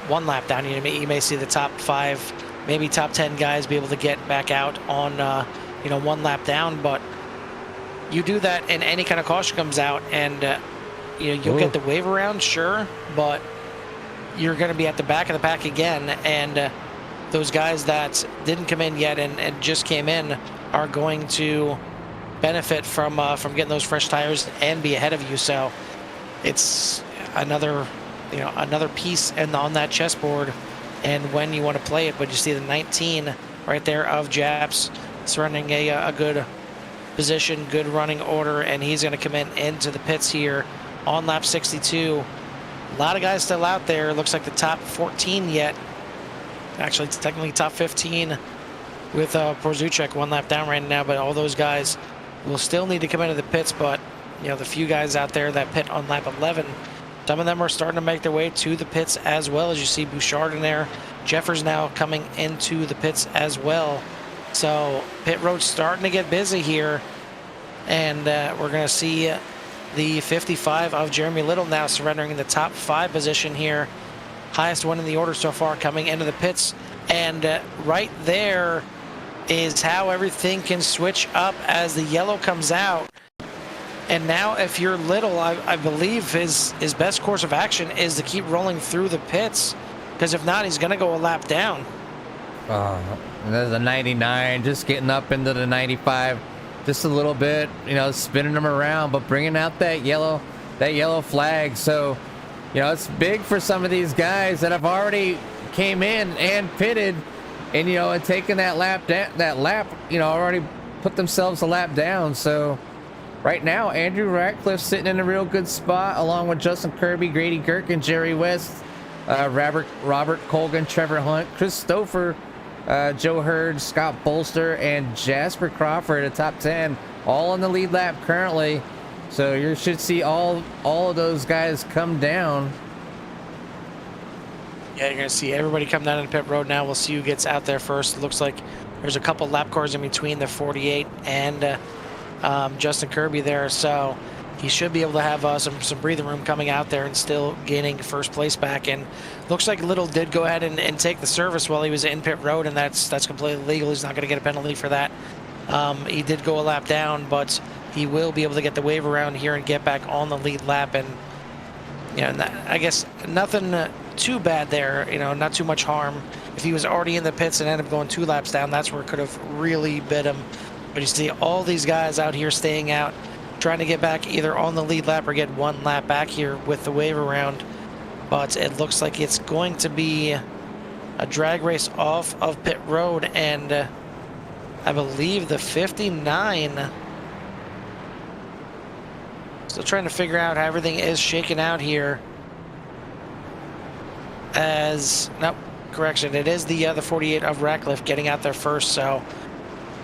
1 lap down. You may see the top 5, maybe top 10 guys be able to get back out on 1 lap down, but you do that and any kind of caution comes out, and you'll get the wave around, sure, but you're going to be at the back of the pack again, and those guys that didn't come in yet and just came in are going to benefit from getting those fresh tires and be ahead of you. So it's another piece on that chessboard, and when you want to play it. But you see the 19 right there of Japs surrounding a good position, good running order, and he's going to come into the pits here on lap 62. A lot of guys still out there. Looks like the top 14 yet. Actually, it's technically top 15 with Porzuchek 1 lap down right now, but all those guys will still need to come into the pits. But the few guys out there that pit on lap 11, some of them are starting to make their way to the pits as well. As you see Bouchard in there, Jeffers now coming into the pits as well. So pit road's starting to get busy here, and we're going to see the 55 of Jeremy Little now surrendering the top 5 position here. Highest one in the order so far coming into the pits. And right there is how everything can switch up as the yellow comes out. And now if you're Little, I believe his best course of action is to keep rolling through the pits, because if not, he's going to go a lap down. There's a 99, just getting up into the 95 just a little bit, spinning them around, but bringing out that yellow flag. So it's big for some of these guys that have already came in and pitted, and taken that lap already put themselves a lap down. So right now Andrew Ratcliffe's sitting in a real good spot, along with Justin Kirby, Grady Gherkin, Jerry West, Robert Colgan, Trevor Hunt, Chris Stouffer, Joe Hurd, Scott Bolster, and Jasper Crawford at top 10, all on the lead lap currently. So you should see all of those guys come down. Yeah, you're going to see everybody come down in pit road now. We'll see who gets out there first. It looks like there's a couple lap cars in between the 48 and Justin Kirby there. So he should be able to have some breathing room coming out there and still gaining first place back. And looks like Little did go ahead and take the service while he was in pit road, and that's completely legal. He's not going to get a penalty for that. He did go a lap down, but he will be able to get the wave around here and get back on the lead lap. And I guess nothing too bad there. Not too much harm. If he was already in the pits and ended up going 2 laps down, that's where it could have really bit him. But you see all these guys out here staying out, trying to get back either on the lead lap or get 1 lap back here with the wave around. But it looks like it's going to be a drag race off of pit road, and I believe the 59. Still trying to figure out how everything is shaken out here. Nope, correction. It is the 48 of Ratcliffe getting out there first. So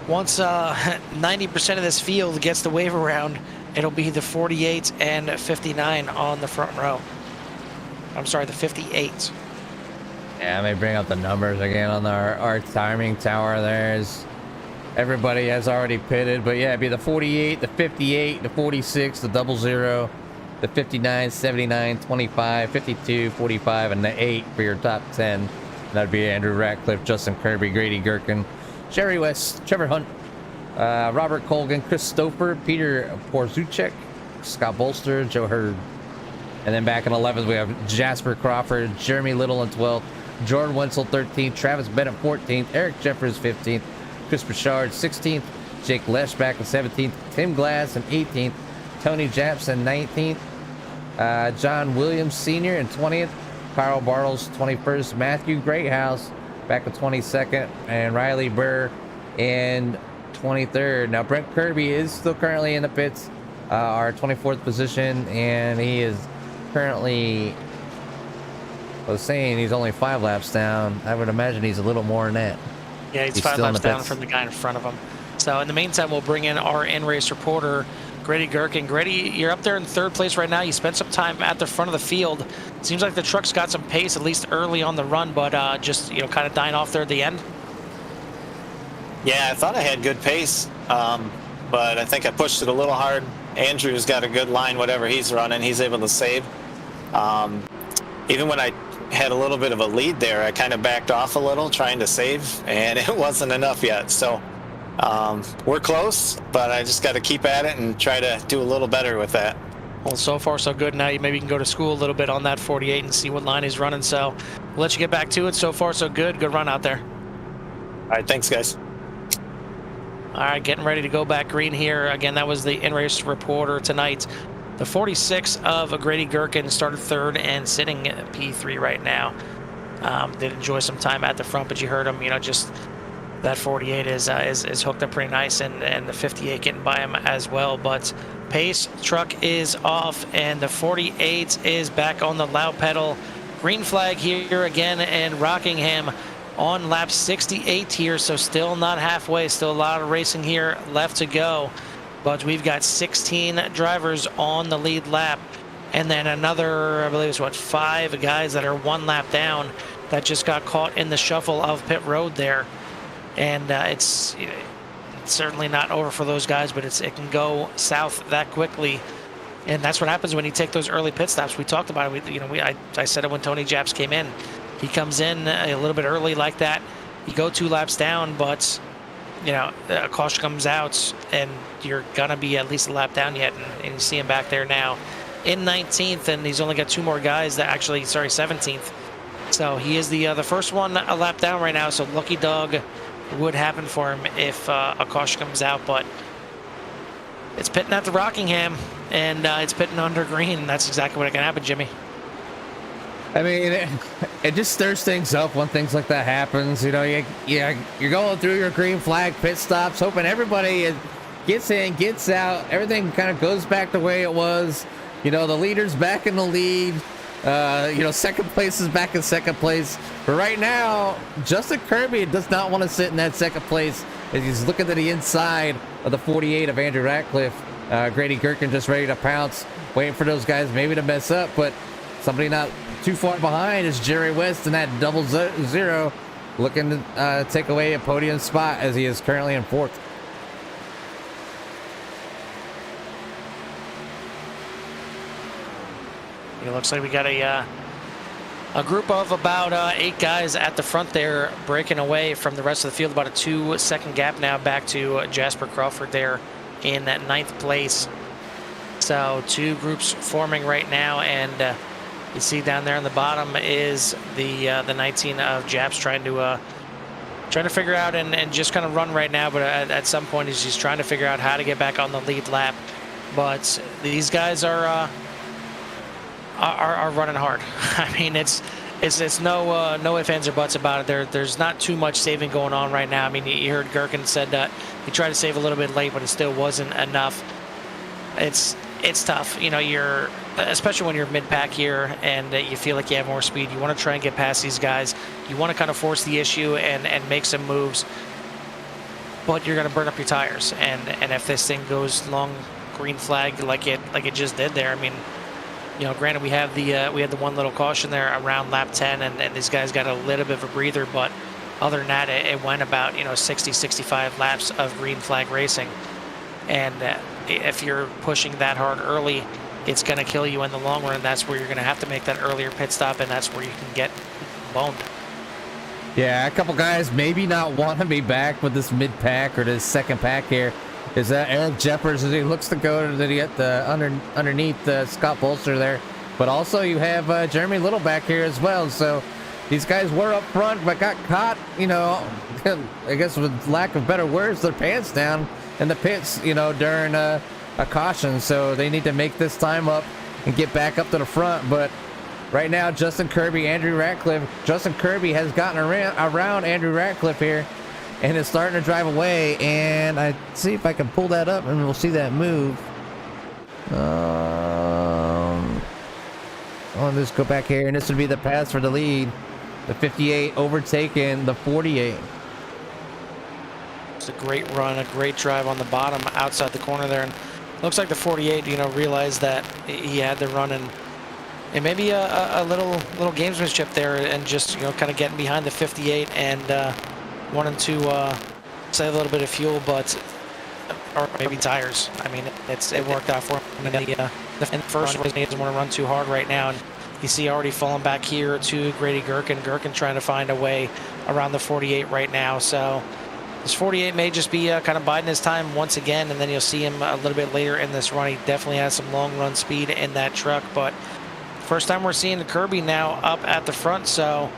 once 90% of this field gets the wave around, it'll be the 48 and 59 on the front row. I'm sorry, the 58. Yeah, let me bring up the numbers again on our timing tower. There's everybody has already pitted, but yeah, it'd be the 48, the 58, the 46, the 00, the 59, 79, 25, 52, 45, and the 8 for your top 10. That'd be Andrew Ratcliffe, Justin Kirby, Grady Gherkin, Jerry West, Trevor Hunt, Robert Colgan, Chris Stouffer, Peter Porzuchek, Scott Bolster, Joe Hurd. And then back in 11th, we have Jasper Crawford, Jeremy Little in 12th, Jordan Wenzel 13th, Travis Bennett 14th, Eric Jeffers 15th, Chris Bouchard 16th, Jake Lesh back in 17th, Tim Glass in 18th, Tony Japson 19th, John Williams Sr. in 20th, Carl Bartles 21st, Matthew Greathouse back in 22nd, and Riley Burr in 23rd. Now Brent Kirby is still currently in the pits, our 24th position, and he is currently, I was saying he's only 5 laps down. I would imagine he's a little more than that. Yeah, he's 5 laps down from the guy in front of him. So in the meantime, we'll bring in our in-race reporter, Grady Gherkin. Grady, you're up there in 3rd place right now. You spent some time at the front of the field. Seems like the truck's got some pace, at least early on the run, but just, you know, kind of dying off there at the end. Yeah, I thought I had good pace, but I think I pushed it a little hard. Andrew's got a good line, whatever he's running, he's able to save. Even when I had a little bit of a lead there, I kind of backed off a little trying to save, and it wasn't enough yet. So we're close, but I just got to keep at it and try to do a little better with that. Well, so far so good. Now you maybe can go to school a little bit on that 48 and see what line he's running. So we'll let you get back to it. So far so good. Good run out there. All right, thanks, guys. All right, getting ready to go back green here. Again, that was the in-race reporter tonight. The 46 of Grady Gherkin started 3rd and sitting at P3 right now. Did enjoy some time at the front, but you heard him, you know, just that 48 is hooked up pretty nice, and the 58 getting by him as well. But pace truck is off, and the 48 is back on the loud pedal. Green flag here again, and Rockingham on lap 68 here, so still not halfway, still a lot of racing here left to go. But we've got 16 drivers on the lead lap, and then another, I believe it's what, 5 guys that are 1 lap down that just got caught in the shuffle of pit road there. And it's certainly not over for those guys, but it can go south that quickly. And that's what happens when you take those early pit stops. We talked about it. I said it when Tony Japs came in. He comes in a little bit early like that. You go 2 laps down, but you know, a caution comes out, and you're gonna be at least a lap down yet. And you see him back there now in 19th, and he's only got 2 more guys that actually, sorry, 17th. So he is the first one a lap down right now. So lucky dog would happen for him if a caution comes out, but it's pitting at the Rockingham, and it's pitting under green. That's exactly what can happen, Jimmy. I mean, it just stirs things up when things like that happens. You know, you're going through your green flag pit stops, hoping everybody gets in, gets out, everything kind of goes back the way it was. You know, the leader's back in the lead. You know, second place is back in second place. But right now, Justin Kirby does not want to sit in that second place as he's looking to the inside of the 48 of Andrew Ratcliffe. Grady Gherkin just ready to pounce, waiting for those guys maybe to mess up, but somebody not too far behind is Jerry West in that 00, looking to take away a podium spot as he is currently in 4th. It looks like we got a group of about 8 guys at the front there, breaking away from the rest of the field. About a 2-second gap now back to Jasper Crawford there in that 9th place. So 2 groups forming right now, and you see down there on the bottom is the 19 of Japs trying to figure out and just kind of run right now, but at some point he's just trying to figure out how to get back on the lead lap. But these guys are running hard. I mean, it's no ifs, ands, or buts about it. There's not too much saving going on right now. I mean, you heard Gherkin said that he tried to save a little bit late, but it still wasn't enough. It's tough, you know, especially when you're mid-pack here and you feel like you have more speed. You want to try and get past these guys. You want to kind of force the issue and make some moves. but you're going to burn up your tires. And if this thing goes long green flag like it just did there, I mean, granted we had the one little caution there around lap 10, and these guys got a little bit of a breather, but other than that, it went about 60, 65 laps of green flag racing, and if you're pushing that hard early, it's going to kill you in the long run. That's where you're going to have to make that earlier pit stop, and that's where you can get boned. Yeah, a couple guys maybe not want to be back with this mid pack or this second pack here. Is that Eric Jeppers as he looks to go to get the underneath Scott Bolster there, but also you have Jeremy Little back here as well. So these guys were up front but got caught, I guess with lack of better words, their pants down in the pits, during a caution. So they need to make this time up and get back up to the front. But right now, Justin Kirby, Andrew Ratcliffe. Justin Kirby has gotten around Andrew Ratcliffe here and is starting to drive away. And I see if I can pull that up and we'll see that move. I'll just go back here, and this would be the pass for the lead. The 58 overtaking the 48. It's a great run, a great drive on the bottom outside the corner there. And looks like the 48, realized that he had to run and maybe a little gamesmanship there, and just kind of getting behind the 58 and wanting to save a little bit of fuel, or maybe tires. I mean, it worked out for him. And the first run, he doesn't want to run too hard right now, and you see already falling back here to Grady Gherkin. Gherkin trying to find a way around the 48 right now. So this 48 may just be kind of biding his time once again, and then you'll see him a little bit later in this run. He definitely has some long run speed in that truck, but first time we're seeing Kirby now up at the front. So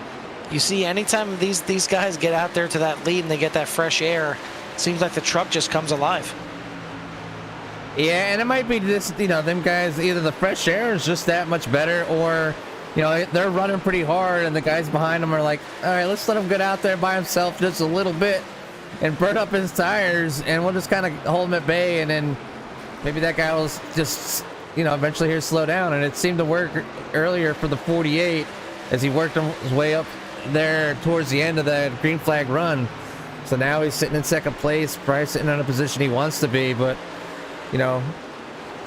you see, anytime these guys get out there to that lead and they get that fresh air, it seems like the truck just comes alive. Yeah, and it might be this, them guys, either the fresh air is just that much better, or, they're running pretty hard and the guys behind them are like, all right, let's let him get out there by himself just a little bit and burn up his tires, and we'll just kind of hold him at bay, and then maybe that guy will just, eventually here slow down. And it seemed to work earlier for the 48 as he worked his way up there towards the end of the green flag run. So now he's sitting in second place, probably sitting in a position he wants to be, but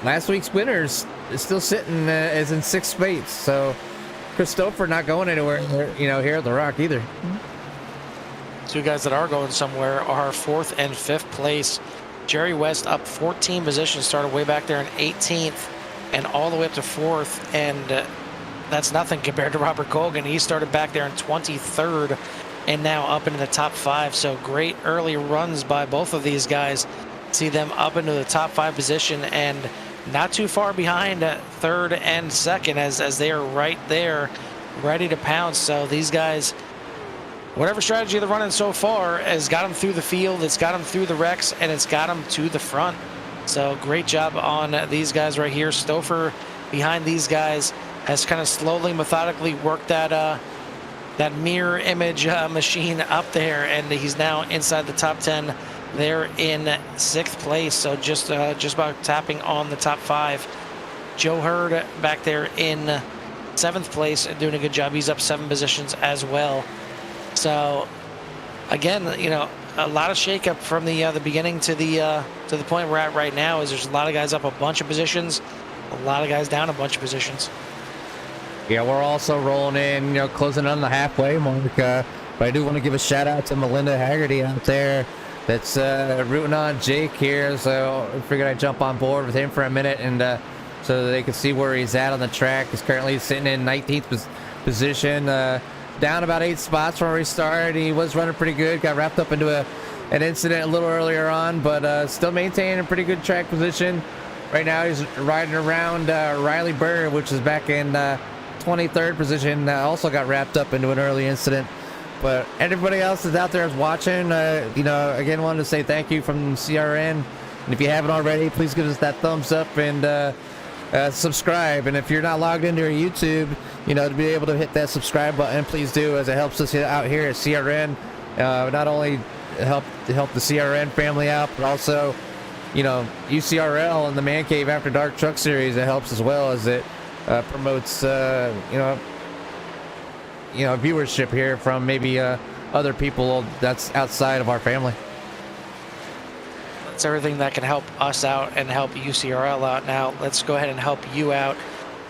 last week's winners is still sitting as in sixth space. So Christopher not going anywhere, here at the Rock either. Two guys that are going somewhere are fourth and fifth place. Jerry West up 14 positions, started way back there in 18th and all the way up to fourth, and that's nothing compared to Robert Colgan. He started back there in 23rd and now up into the top 5. So great early runs by both of these guys. See them up into the top 5 position and not too far behind third and second as they are right there ready to pounce. So these guys, whatever strategy they're running so far, has got them through the field, it's got them through the wrecks, and it's got them to the front. So great job on these guys right here. Stouffer behind these guys has kind of slowly, methodically worked that mirror image machine up there, and he's now inside the top 10. They're in 6th place, so just about tapping on the top 5. Joe Hurd back there in 7th place, doing a good job. He's up 7 positions as well. So again, a lot of shakeup from the beginning to the point we're at right now. Is there's a lot of guys up a bunch of positions, a lot of guys down a bunch of positions. Yeah, we're also rolling in, closing on the halfway mark. But I do want to give a shout out to Melinda Haggerty out there that's rooting on Jake here. So I figured I'd jump on board with him for a minute, and so they can see where he's at on the track. He's currently sitting in 19th position, down about 8 spots from where he started. He was running pretty good, got wrapped up into an incident a little earlier on, but still maintaining a pretty good track position. Right now he's riding around Riley Bird, which is back in 23rd position, also got wrapped up into an early incident. But everybody else that's out there is watching. Again, wanted to say thank you from CRN. And if you haven't already, please give us that thumbs up and subscribe. And if you're not logged into our YouTube, to be able to hit that subscribe button, please do, as it helps us out here at CRN. Not only help the CRN family out, but also, UCRL and the Man Cave After Dark Truck Series. It helps as well, as it promotes, viewership here from maybe other people that's outside of our family. It's everything that can help us out and help UCRL out. Now let's go ahead and help you out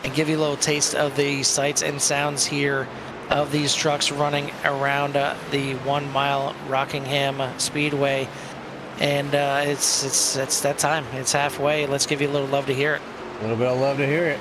and give you a little taste of the sights and sounds here of these trucks running around the 1 mile Rockingham Speedway. And it's that time. It's halfway. Let's give you a little love to hear it. A little bit of love to hear it.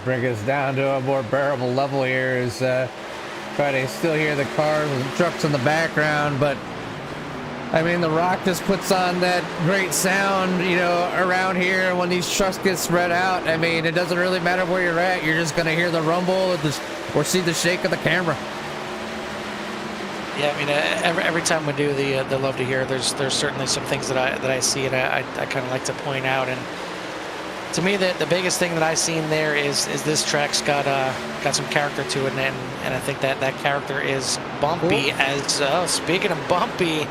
Bring us down to a more bearable level here is try to still hear the cars and trucks in the background, but I mean the Rock just puts on that great sound, you know, around here when these trucks get spread out. I mean, it doesn't really matter where you're at, you're just gonna hear the rumble or see the shake of the camera. Yeah, I mean, every time we do the love to hear, there's certainly some things that I see and I kind of like to point out. And to me, the biggest thing that I seen there is this track's got some character to it, and I think that character is bumpy. As speaking of bumpy,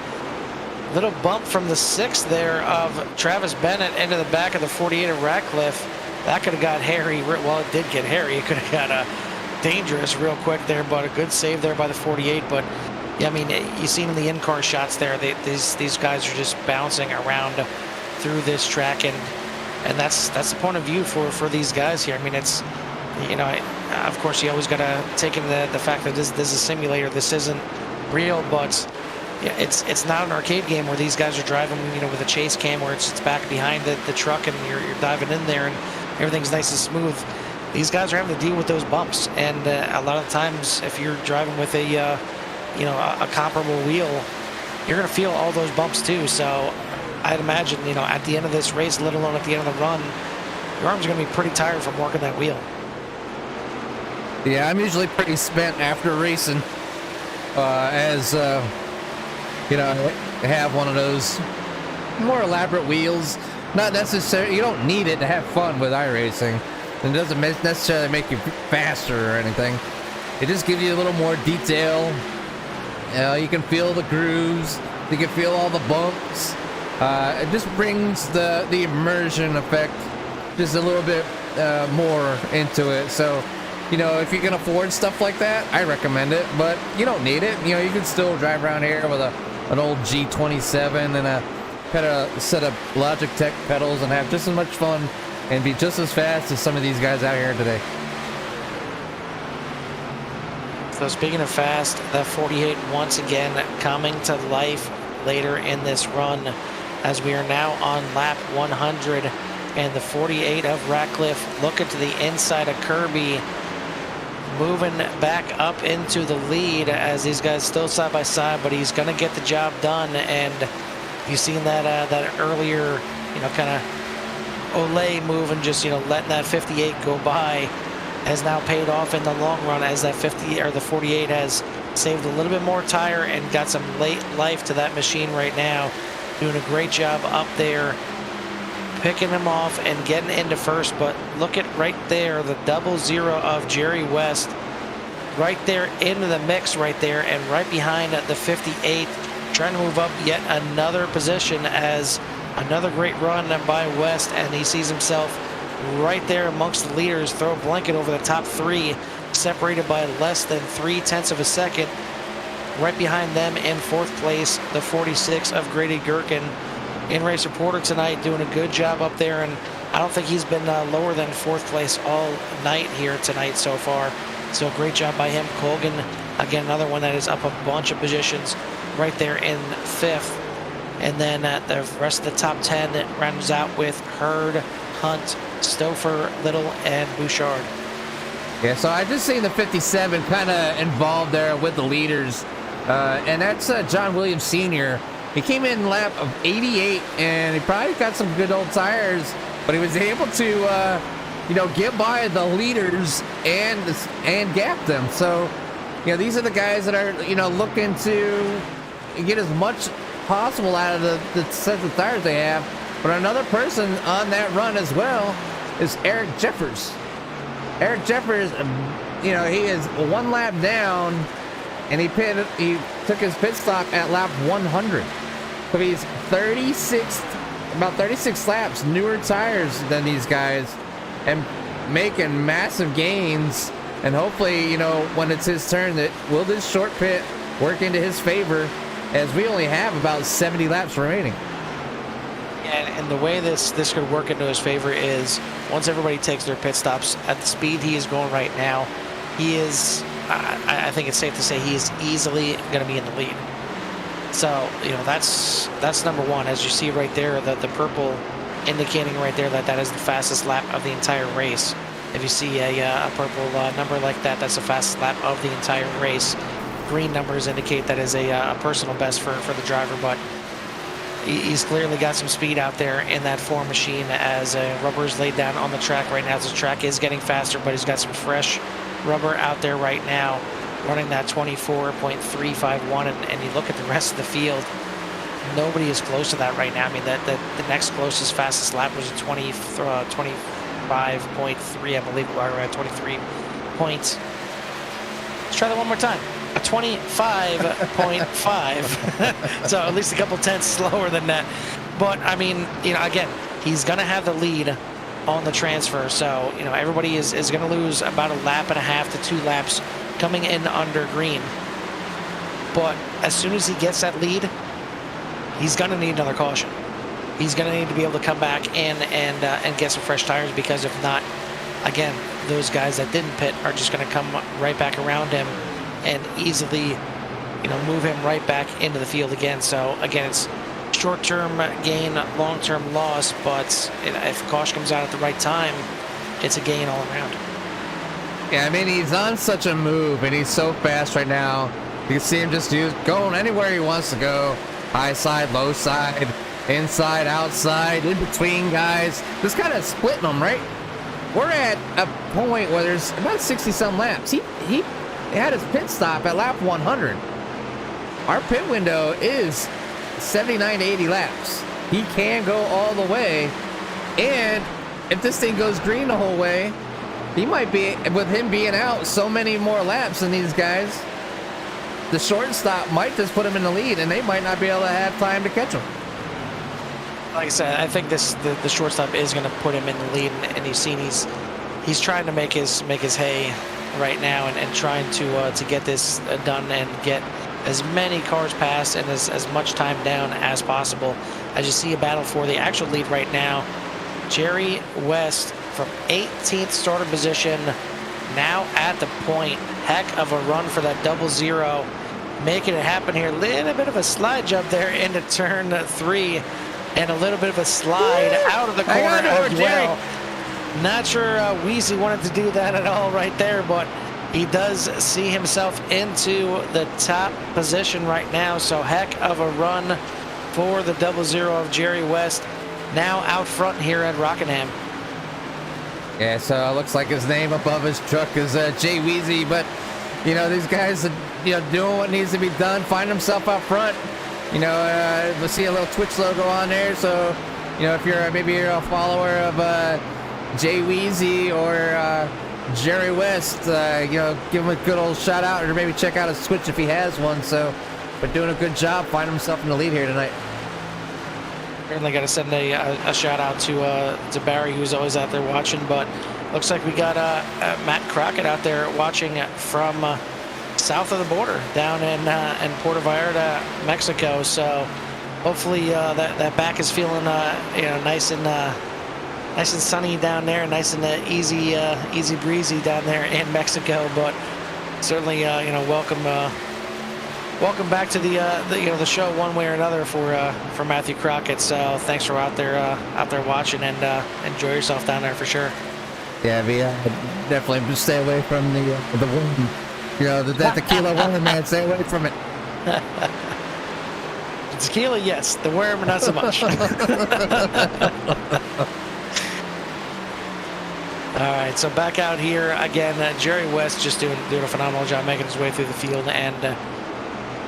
little bump from the 6th there of Travis Bennett into the back of the 48 of Ratcliffe. That could have got hairy. Well, it did get hairy. It could have got dangerous real quick there, but a good save there by the 48. But yeah, I mean, you seen in the in-car shots there, these guys are just bouncing around through this track, and that's the point of view for these guys here. I mean, it's, you know, of course you always got to take in the fact that this is a simulator. This isn't real, but yeah, it's not an arcade game where these guys are driving, you know, with a chase cam where it's back behind the truck and you're diving in there and everything's nice and smooth. these guys are having to deal with those bumps, and a lot of times if you're driving with a a comparable wheel, you're going to feel all those bumps too. So I'd imagine, at the end of this race, let alone at the end of the run, your arms are going to be pretty tired from working that wheel. Yeah, I'm usually pretty spent after racing, as I have one of those more elaborate wheels. Not necessarily, you don't need it to have fun with iRacing. It doesn't necessarily make you faster or anything. It just gives you a little more detail. You can feel the grooves. You can feel all the bumps. It just brings the immersion effect just a little bit more into it. So, if you can afford stuff like that, I recommend it. But you don't need it. You can still drive around here with an old G27 and a set of Logitech pedals and have just as much fun and be just as fast as some of these guys out here today. So speaking of fast, the 48 once again coming to life later in this run, as we are now on lap 100, and the 48 of Ratcliffe looking to the inside of Kirby, moving back up into the lead as these guys still side by side, but he's going to get the job done. And you've seen that earlier, kind of Olay move and just letting that 58 go by has now paid off in the long run, as that 50 or the 48 has saved a little bit more tire and got some late life to that machine right now. Doing a great job up there, picking him off and getting into first. But look at right there, the 00 of Jerry West right there into the mix right there, and right behind the 58, trying to move up yet another position, as another great run by West, and he sees himself right there amongst the leaders. Throw a blanket over the top three, separated by less than 0.3 of a second. Right behind them in fourth place, the 46 of Grady Gherkin. In-race reporter tonight doing a good job up there, and I don't think he's been lower than fourth place all night here tonight so far. So great job by him. Colgan, again, another one that is up a bunch of positions right there in fifth. And then the rest of the top 10 that rounds out with Hurd, Hunt, Stouffer, Little, and Bouchard. Yeah, so I just seen the 57 kind of involved there with the leaders, and that's John Williams Sr. He came in lap of 88, and he probably got some good old tires, but he was able to, get by the leaders and gap them. So, these are the guys that are, looking to get as much possible out of the sets of tires they have. But another person on that run as well is Eric Jeffers. Eric Jeffers, he is one lap down, and he took his pit stop at lap 100. So he's about 36 laps newer tires than these guys, and making massive gains. And hopefully, when it's his turn, that will this short pit work into his favor, as we only have about 70 laps remaining. And the way this could work into his favor is once everybody takes their pit stops at the speed he is going right now, he is, I think it's safe to say, he is easily going to be in the lead. So, that's number one. As you see right there, the purple indicating right there that is the fastest lap of the entire race. If you see a purple number like that, that's the fastest lap of the entire race. Green numbers indicate that is a personal best for the driver, but he's clearly got some speed out there in that 4 machine, as rubber is laid down on the track right now. The track is getting faster, but he's got some fresh rubber out there right now, running that 24.351, and you look at the rest of the field, nobody is close to that right now. I mean, the next closest fastest lap was a 25.3, I believe, or 23 points. Let's try that one more time. A 25.5. So at least a couple tenths slower than that. But I mean, again, he's going to have the lead on the transfer. So, everybody is going to lose about a lap and a half to 2 laps coming in under green. But as soon as he gets that lead, he's going to need another caution. He's going to need to be able to come back in and get some fresh tires, because if not, again, those guys that didn't pit are just going to come right back around him and easily, move him right back into the field again. So again, it's short-term gain, long-term loss, but if caution comes out at the right time, it's a gain all around. Yeah, I mean, he's on such a move, and he's so fast right now. You can see him just going anywhere he wants to go. High side, low side, inside, outside, in between guys. Just kind of splitting them, right? We're at a point where there's about 60-some laps. He had his pit stop at lap 100. Our pit window is 79 to 80 laps. He can go all the way, and if this thing goes green the whole way, he might be, with him being out so many more laps than these guys, the shortstop might just put him in the lead, and they might not be able to have time to catch him. Like I said, I think the shortstop is going to put him in the lead, and you've seen he's trying to make his hay right now, and trying to get this done and get as many cars past and as much time down as possible. As you see a battle for the actual lead right now, Jerry West from 18th starter position, now at the point. Heck of a run for that 00, making it happen here. Little bit of a slide jump there into turn 3, and a little bit of a slide out of the corner as well. Not sure Weezy wanted to do that at all right there, but he does see himself into the top position right now. So heck of a run for the 00 of Jerry West, now out front here at Rockingham. Yeah, so it looks like his name above his truck is Jay Weezy, but you know, these guys are, you know, doing what needs to be done, find himself up front. You know, we'll see a little Twitch logo on there, so you know, if you're maybe you're a follower of Jay Weezy or Jerry West, you know, give him a good old shout out, or maybe check out his Twitch if he has one. So, but doing a good job finding himself in the lead here tonight. Certainly got to send a shout out to Barry, who's always out there watching. But looks like we got Matt Crockett out there watching from south of the border, down in Puerto Vallarta, Mexico. So hopefully that back is feeling you know, nice and sunny down there, nice and easy breezy down there in Mexico. But certainly you know, welcome back to the you know, the show one way or another for Matthew Crockett. So thanks for out there watching, and enjoy yourself down there for sure. Yeah, definitely stay away from the wind. You know, that tequila worm, man, stay away from it. Tequila, yes. The worm, not so much. All right, so back out here again. Jerry West just doing a phenomenal job making his way through the field, and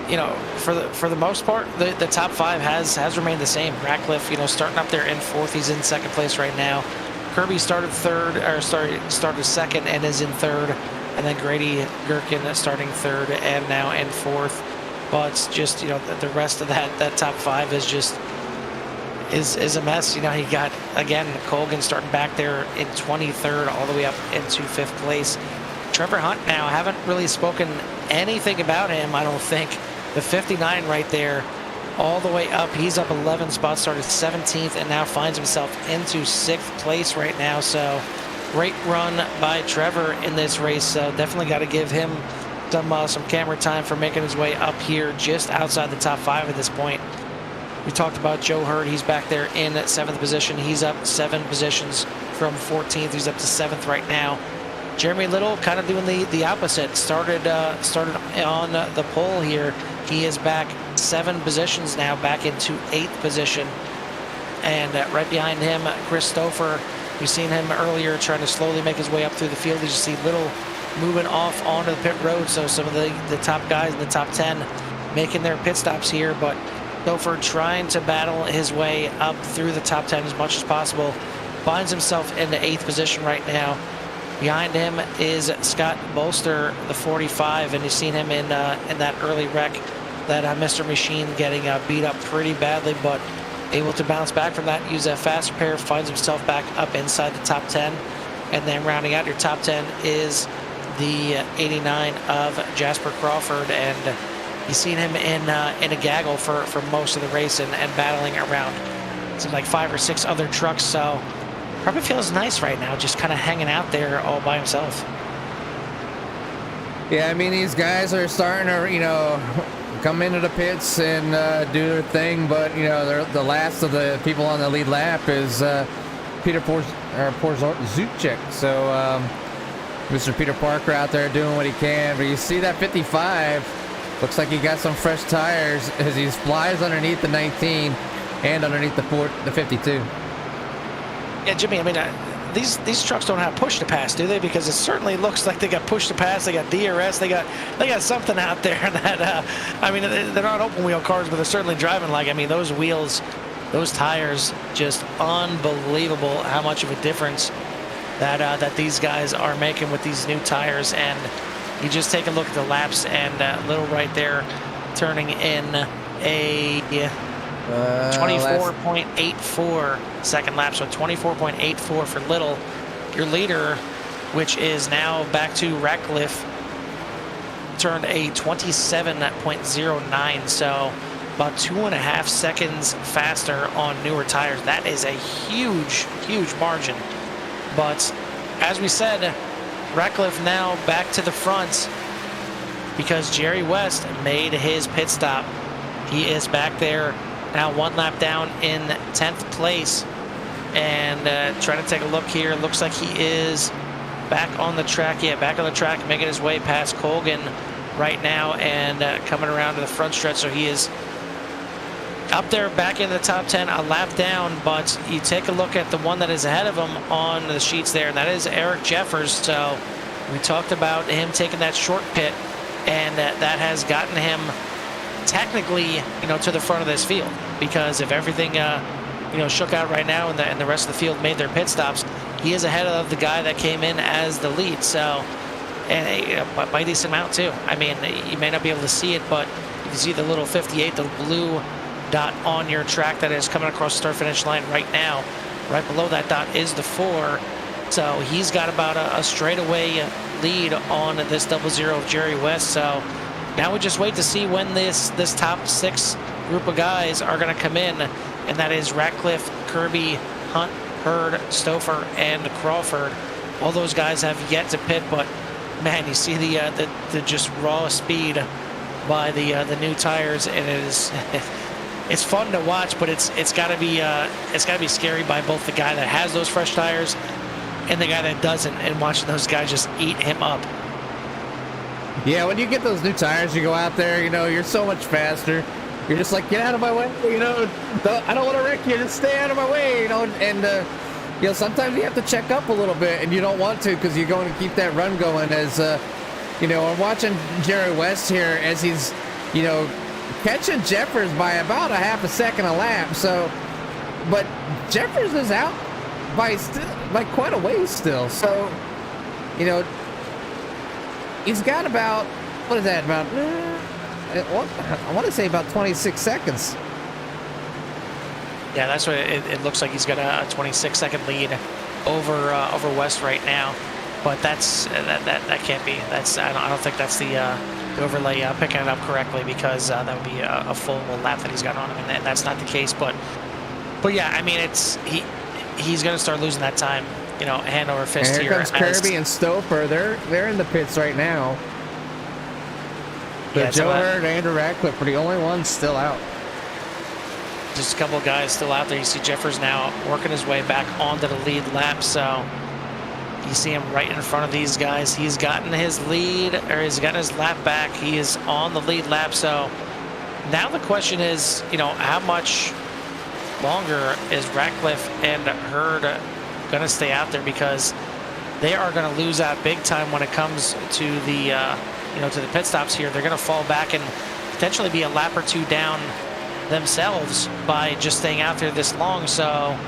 you know, for the most part, the top 5 has remained the same. Ratcliffe, you know, starting up there in 4th. He's in 2nd place right now. Kirby started second and is in 3rd, and then Grady Gherkin starting 3rd and now in 4th. But just, you know, the rest of that top 5 is just is a mess. You know, he got again Colgan starting back there in 23rd all the way up into 5th place. Trevor Hunt now, haven't really spoken anything about him, I don't think. The 59 right there, all the way up. He's up 11 spots, started 17th, and now finds himself into 6th place right now. So great run by Trevor in this race. So definitely got to give him some camera time for making his way up here just outside the top 5 at this point. We talked about Joe Hurd. He's back there in 7th position. He's up 7 positions from 14th. He's up to 7th right now. Jeremy Little kind of doing the opposite. Started on the pole here. He is back 7 positions now, back into 8th position. And right behind him, Chris Stouffer. We've seen him earlier trying to slowly make his way up through the field. You see Little moving off onto the pit road. So some of the top guys in the top 10 making their pit stops here. But Stouffer trying to battle his way up through the top 10 as much as possible. Finds himself into 8th position right now. Behind him is Scott Bolster, the 45, and you've seen him in that early wreck, that Mr. Machine getting beat up pretty badly, but able to bounce back from that, use a fast repair, finds himself back up inside the top 10. And then rounding out your top 10 is the 89 of Jasper Crawford, and you've seen him in a gaggle for most of the race and battling around, seems like 5 or 6 other trucks. So probably feels nice right now, just kind of hanging out there all by himself. Yeah, I mean, these guys are starting to, you know, come into the pits and do their thing, but, you know, the last of the people on the lead lap is Peter Porzzuchek. So, Mr. Peter Parker out there doing what he can. But you see that 55, looks like he got some fresh tires as he flies underneath the 19 and underneath the 52. Yeah, Jimmy, I mean, these trucks don't have push to pass, do they? Because it certainly looks like they got push to pass. They got DRS. They got something out there that I mean, they're not open wheel cars, but they're certainly driving like. I mean, those wheels, those tires, just unbelievable how much of a difference that these guys are making with these new tires. And you just take a look at the laps, and Little right there turning in a 24.84 second lap, so 24.84 for Little. Your leader, which is now back to Ratcliffe, turned a 27.09, so about 2.5 seconds faster on newer tires. That is a huge margin. But as we said, Ratcliffe now back to the front because Jerry West made his pit stop. He is back there now, 1 lap down in 10th place. And trying to take a look here. Looks like he is back on the track. Yeah, back on the track, making his way past Colgan right now, and coming around to the front stretch. So he is up there back in the top 10, a lap down. But you take a look at the one that is ahead of him on the sheets there, and that is Eric Jeffers. So we talked about him taking that short pit, and that has gotten him technically, to the front of this field, because if everything, shook out right now and the rest of the field made their pit stops, he is ahead of the guy that came in as the lead. So, and by a decent amount too. I mean, you may not be able to see it, but you can see the little 58, the blue dot on your track that is coming across the start finish line right now. Right below that dot is the 4. So he's got about a straightaway lead on this 00 of Jerry West. So now we just wait to see when this top 6 group of guys are going to come in, and that is Ratcliffe, Kirby, Hunt, Hurd, Stouffer, and Crawford. All those guys have yet to pit, but man, you see the just raw speed by the new tires, and it is it's fun to watch, but it's got to be scary by both the guy that has those fresh tires and the guy that doesn't, and watching those guys just eat him up. Yeah, when you get those new tires, you go out there, you're so much faster. You're just like, get out of my way, I don't want to wreck you, just stay out of my way, and sometimes you have to check up a little bit, and you don't want to because you're going to keep that run going. As, I'm watching Jerry West here as he's, catching Jeffers by about a half a second a lap, so, but Jeffers is out by quite a ways still, so, he's got about, what is that, about, I want to say about 26 seconds. Yeah, that's what it looks like. He's got a 26-second lead over West right now, but that can't be. I don't think that's the overlay picking it up correctly, because that would be a full lap that he's got on him, and that's not the case. But yeah, I mean, he's going to start losing that time, hand over fist and here. Here comes Kirby and Stouffer. They're in the pits right now. So Joe Hurd and Andrew Ratcliffe are the only ones still out. Just a couple of guys still out there. You see Jeffers now working his way back onto the lead lap. So you see him right in front of these guys. He's gotten his lead, or he's gotten his lap back. He is on the lead lap. So now the question is, how much longer is Ratcliffe and Hurd going to stay out there, because they are going to lose out big time when it comes to the to the pit stops here. They're going to fall back and potentially be a lap or two down themselves by just staying out there this long. So,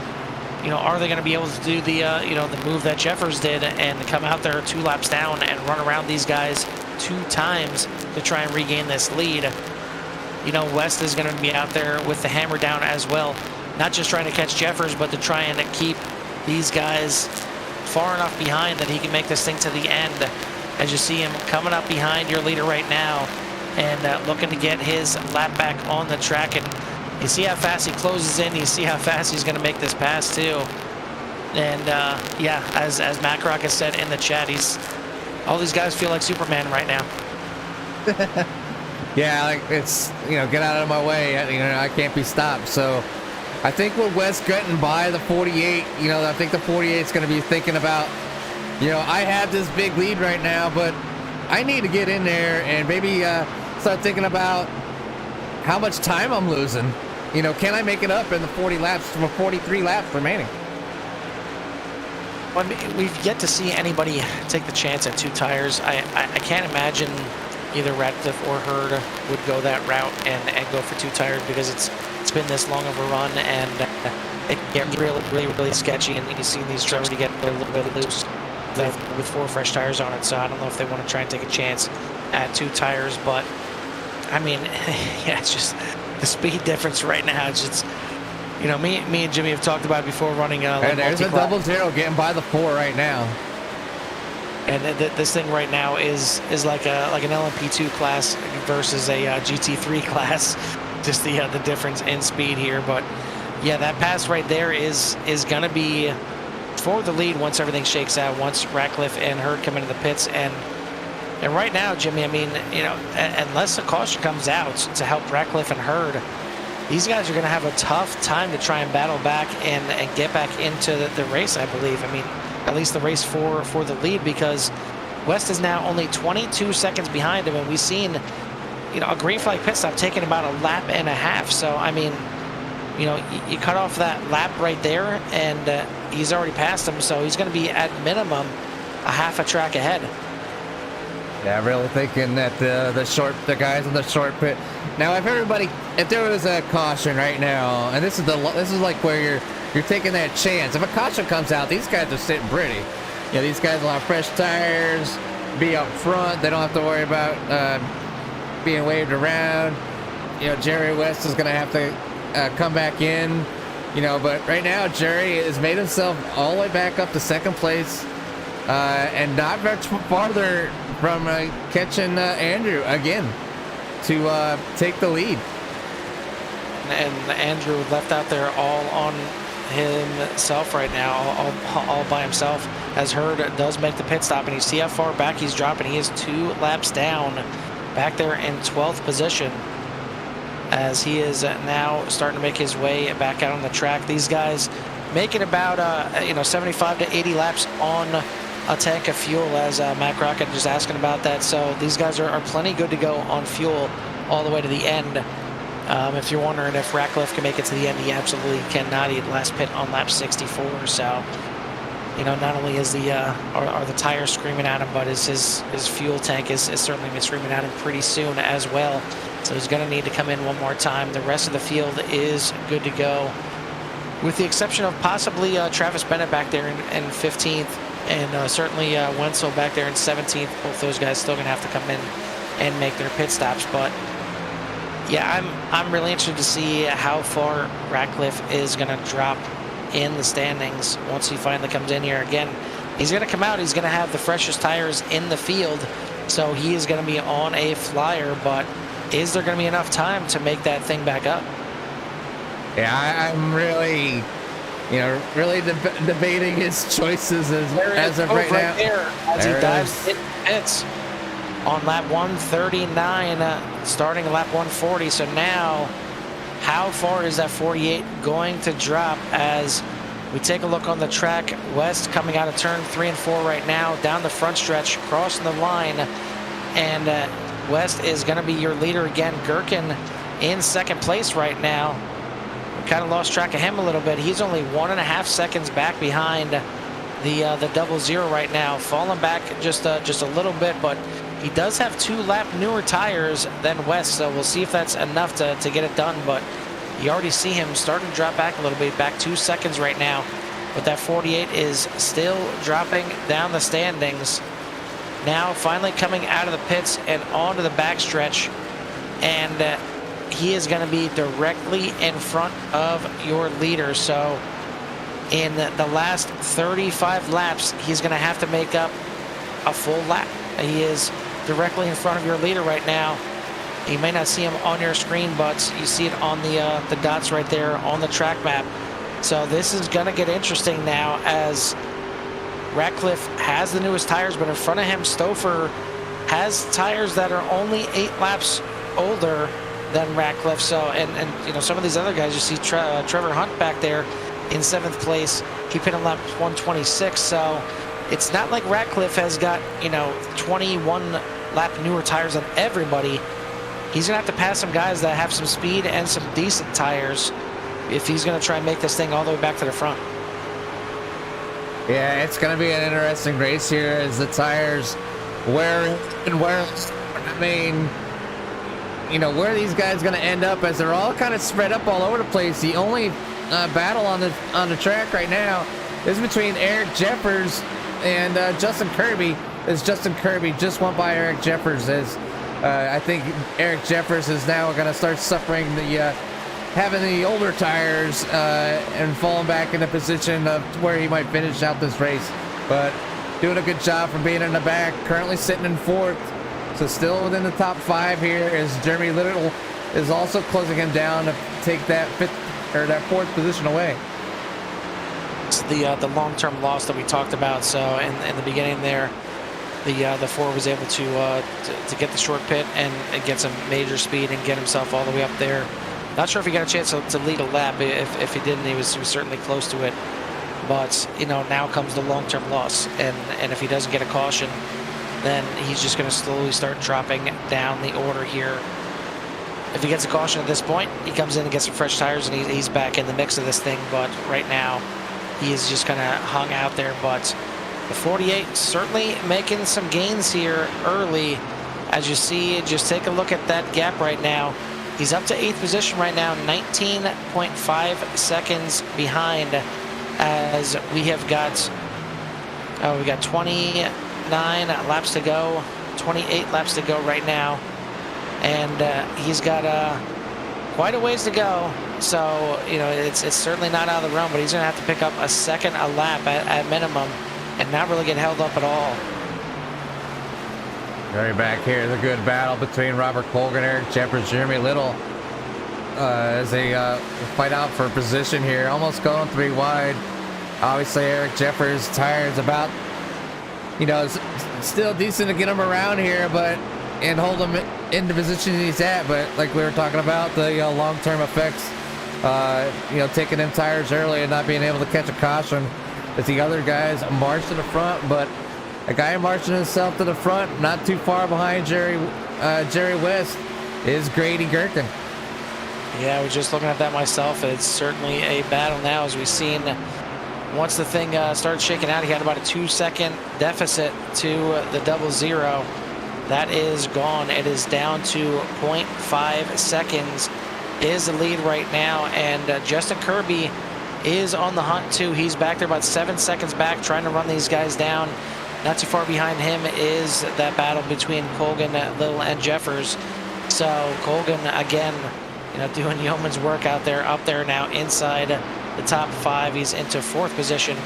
are they going to be able to do the the move that Jeffers did and come out there 2 laps down and run around these guys 2 times to try and regain this lead? West is going to be out there with the hammer down as well, not just trying to catch Jeffers, but to try and keep these guys far enough behind that he can make this thing to the end. As you see him coming up behind your leader right now, and looking to get his lap back on the track. And you see how fast he closes in. You see how fast he's going to make this pass too. And yeah, as Macrock has said in the chat, all these guys feel like Superman right now. Yeah, like it's get out of my way. I can't be stopped. So I think with West getting by the 48, I think the 48 is going to be thinking about I have this big lead right now, but I need to get in there and maybe start thinking about how much time I'm losing. Can I make it up in the 43 laps remaining? Well, we've yet to see anybody take the chance at 2 tires. I can't imagine either Ratcliffe or Hurd would go that route and go for 2 tires, because it's been this long of a run, and it can get really sketchy, and you see these drivers get a little bit loose with 4 fresh tires on it. So I don't know if they want to try and take a chance at 2 tires, but I mean, yeah, it's just the speed difference right now. It's just, me and Jimmy have talked about it before, running and there's a 0-0 getting by the 4 right now. And this thing right now is like an LMP2 class versus a GT3 class. Just the difference in speed here. But yeah, that pass right there is going to be for the lead once everything shakes out, once Ratcliffe and Hurd come into the pits. And right now, Jimmy, I mean, unless a caution comes out to help Ratcliffe and Hurd, these guys are going to have a tough time to try and battle back and get back into the race, I believe. I mean, at least the race for the lead, because West is now only 22 seconds behind him, and we've seen, a green flag pit stop taking about a lap and a half. So, I mean, you cut off that lap right there, and he's already passed him, so he's going to be at minimum a half a track ahead. Yeah, really thinking that the guys in the short pit. Now, if there was a caution right now, and this is like where you're taking that chance. If a caution comes out, these guys are sitting pretty. These guys will have fresh tires, be up front. They don't have to worry about being waved around. Jerry West is going to have to come back in. But right now, Jerry has made himself all the way back up to 2nd place, and not much farther from catching Andrew again to take the lead. And Andrew left out there all on himself right now, all by himself, as Hurd does make the pit stop, and you see how far back he's dropping. He is 2 laps down, back there in 12th position, as he is now starting to make his way back out on the track. These guys making about 75 to 80 laps on a tank of fuel, as Matt Crockett just asking about that. So these guys are plenty good to go on fuel all the way to the end. If you're wondering if Ratcliffe can make it to the end, he absolutely cannot. He had last pit on lap 64. So, not only is are the tires screaming at him, but his fuel tank is certainly been screaming at him pretty soon as well. So he's going to need to come in one more time. The rest of the field is good to go, with the exception of possibly Travis Bennett back there in 15th, and certainly Wenzel back there in 17th. Both those guys still going to have to come in and make their pit stops. But yeah, I'm really interested to see how far Ratcliffe is going to drop in the standings once he finally comes in here. Again, he's going to come out. He's going to have the freshest tires in the field, so he is going to be on a flyer. But is there going to be enough time to make that thing back up? Yeah, I'm really, really debating his choices as of right now. There, as he dives in pits on lap 139, starting at lap 140. So now, how far is that 48 going to drop? As we take a look on the track, West coming out of turn 3 and 4 right now, down the front stretch, crossing the line, and West is going to be your leader again. Gherkin in 2nd place right now. We kind of lost track of him a little bit. He's only 1.5 seconds back behind the 00 right now, falling back just a little bit, but he does have 2 lap newer tires than West, so we'll see if that's enough to get it done. But you already see him starting to drop back a little bit, back 2 seconds right now, but that 48 is still dropping down the standings. Now finally coming out of the pits and onto the backstretch, and he is going to be directly in front of your leader. So in the last 35 laps, he's going to have to make up a full lap. He is directly in front of your leader right now. You may not see him on your screen, but you see it on the dots right there on the track map. So this is going to get interesting now, as Ratcliffe has the newest tires, but in front of him, Stouffer has tires that are only 8 laps older than Ratcliffe. So, and some of these other guys, you see Trevor Hunt back there in 7th place. He put him lap 126. So it's not like Ratcliffe has got, 21 lap newer tires than everybody. He's going to have to pass some guys that have some speed and some decent tires if he's going to try and make this thing all the way back to the front. Yeah, it's going to be an interesting race here as the tires wear and wear. I mean, where are these guys going to end up as they're all kind of spread up all over the place? The only battle on the track right now is between Eric Jeffers and Justin Kirby. As Justin Kirby just went by Eric Jeffers, as I think Eric Jeffers is now going to start suffering the having the older tires and falling back in a position of where he might finish out this race. But doing a good job from being in the back, currently sitting in 4th. So still within the top 5 here, as Jeremy Little is also closing him down to take that 5th or that 4th position away. It's the long-term loss that we talked about. So in the beginning there, the Ford was able to get the short pit and get some major speed and get himself all the way up there. Not sure if he got a chance to lead a lap. If he didn't, he was certainly close to it. But now comes the long-term loss, and if he doesn't get a caution, then he's just going to slowly start dropping down the order here. If he gets a caution at this point, he comes in and gets some fresh tires, and he's back in the mix of this thing. But right now, he is just kind of hung out there. But the 48 certainly making some gains here early. As you see, just take a look at that gap right now. He's up to 8th position right now, 19.5 seconds behind, as we have got, we got 29 laps to go, 28 laps to go right now, and he's got quite a ways to go. So it's certainly not out of the realm, but he's going to have to pick up a second a lap at minimum, and not really get held up at all. Very back here, the good battle between Robert Colgan, Eric Jeffers, Jeremy Little, as they fight out for position here, almost going 3 wide. Obviously, Eric Jeffers' tires about, still decent to get him around here, and hold him in the position he's at. But like we were talking about, the long-term effects, taking them tires early and not being able to catch a caution, as the other guys march to the front. But a guy marching himself to the front, not too far behind Jerry West, is Grady Gherkin. Yeah, I was just looking at that myself. It's certainly a battle now, as we've seen. Once the thing started shaking out, he had about a 2-second deficit to the 00. That is gone. It is down to 0.5 seconds is the lead right now, and Justin Kirby is on the hunt too. He's back there about 7 seconds back, trying to run these guys down. Not too far behind him is that battle between Colgan, Little, and Jeffers. So Colgan again, doing yeoman's work out there, up there now inside the top 5. He's into 4th position,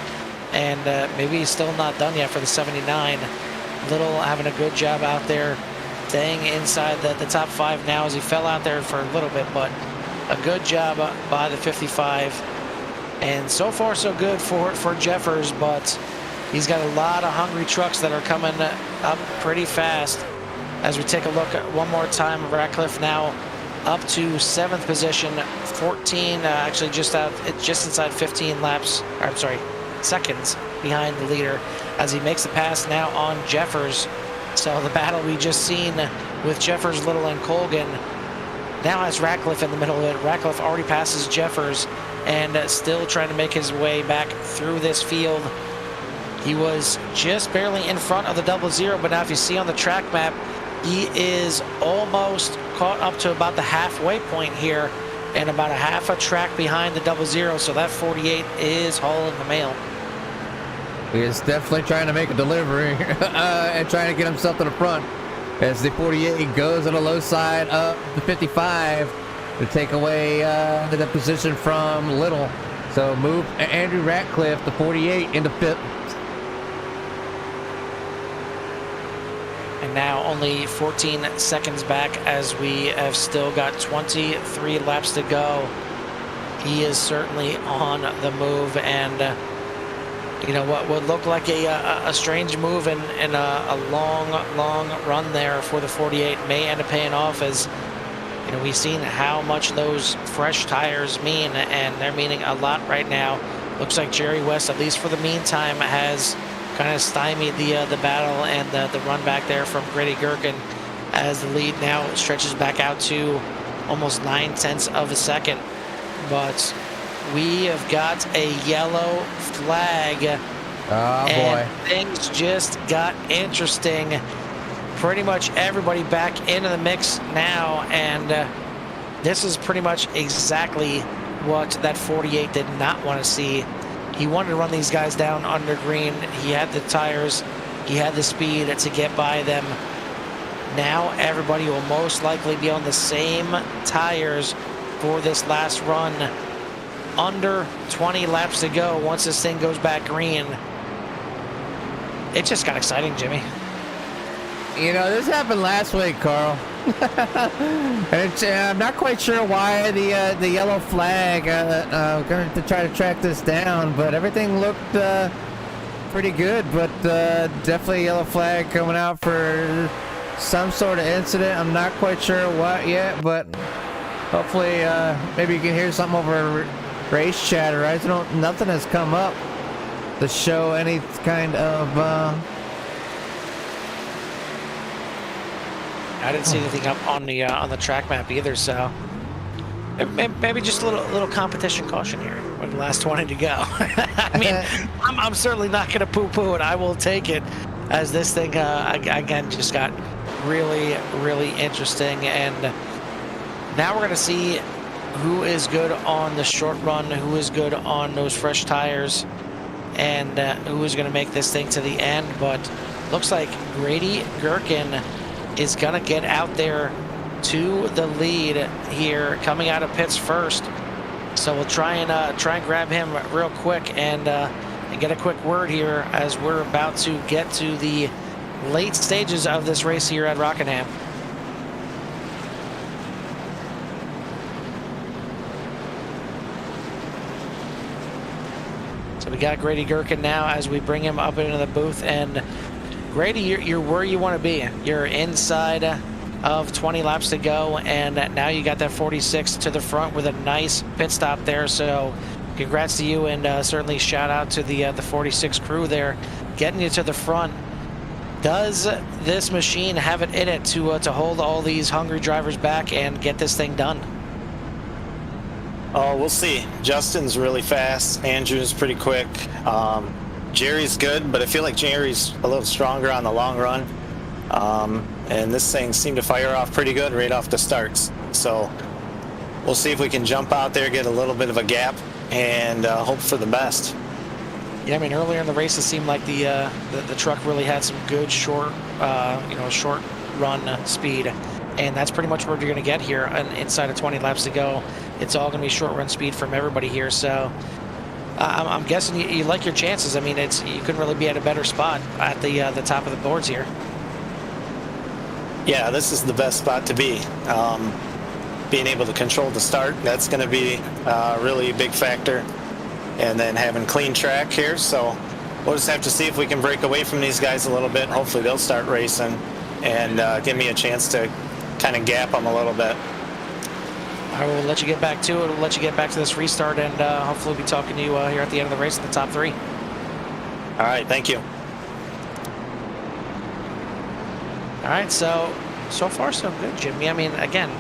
and maybe he's still not done yet for the 79. Little having a good job out there, staying inside the top 5 now, as he fell out there for a little bit, but a good job by the 55. And so far so good for Jeffers, but he's got a lot of hungry trucks that are coming up pretty fast. As we take a look at one more time, Ratcliffe now up to 7th position, 14, actually just inside 15 laps, or I'm sorry, seconds behind the leader, as he makes the pass now on Jeffers. So the battle we just seen with Jeffers, Little, and Colgan now has Ratcliffe in the middle of it. Ratcliffe already passes Jeffers and still trying to make his way back through this field. He was just barely in front of the 00, but now if you see on the track map, he is almost caught up to about the halfway point here, and about a half a track behind the 00. So that 48 is hauling the mail. He is definitely trying to make a delivery and trying to get himself to the front, as the 48 goes on the low side of the 55 to take away the position from Little. So move Andrew Ratcliffe, the 48, into 5th. And now only 14 seconds back, as we have still got 23 laps to go. He is certainly on the move, and what would look like a strange move and a long run there for the 48 may end up paying off, as we've seen how much those fresh tires mean, and they're meaning a lot right now. Looks like Jerry West, at least for the meantime, has kind of stymied the battle and the run back there from Grady Gherkin, as the lead now stretches back out to almost 9/10 of a second. But we have got a yellow flag. Oh boy. Things just got interesting. Pretty much everybody back into the mix now, and this is pretty much exactly what that 48 did not want to see. He wanted to run these guys down under green. He had the tires, he had the speed to get by them. Now everybody will most likely be on the same tires for this last run. Under 20 laps to go once this thing goes back green. It just got exciting, Jimmy. You know, this happened last week, Carl. I'm not quite sure why the yellow flag. Going to try to track this down, but everything looked pretty good. But definitely a yellow flag coming out for some sort of incident. I'm not quite sure what yet, but hopefully maybe you can hear something over race chatter. Right? Nothing has come up to show any kind of. I didn't see anything up on the track map either, so maybe just a little competition caution here with the last 20 to go. I mean, I'm certainly not going to poo-poo it. I will take it, as this thing again just got really, really interesting. And now we're going to see who is good on the short run, who is good on those fresh tires, and who is going to make this thing to the end. But looks like Grady Gherkin is gonna get out there to the lead here, coming out of pits first. So we'll try and grab him real quick and get a quick word here as we're about to get to the late stages of this race here at Rockingham. So we got Grady Gherkin now as we bring him up into the booth. And Grady, you're where you want to be. You're inside of 20 laps to go, and now you got that 46 to the front with a nice pit stop there. So congrats to you, and certainly shout out to the 46 crew there, getting you to the front. Does this machine have it in it to hold all these hungry drivers back and get this thing done? Oh, we'll see. Justin's really fast. Andrew's pretty quick. Jerry's good, but I feel like Jerry's a little stronger on the long run. And this thing seemed to fire off pretty good right off the starts. So we'll see if we can jump out there, get a little bit of a gap, and hope for the best. Yeah, I mean, earlier in the race, it seemed like the truck really had some good short run speed, and that's pretty much what you're going to get here. And inside of 20 laps to go, it's all going to be short run speed from everybody here. So I'm guessing you like your chances. I mean, you couldn't really be at a better spot at the top of the boards here. Yeah, this is the best spot to be. Being able to control the start, that's going to be really a big factor. And then having clean track here, so we'll just have to see if we can break away from these guys a little bit. Hopefully they'll start racing and give me a chance to kind of gap them a little bit. I will let you get back to it. We'll let you get back to this restart, and hopefully we'll be talking to you here at the end of the race in the top 3. All right, thank you. All right, so far so good, Jimmy. I mean, again,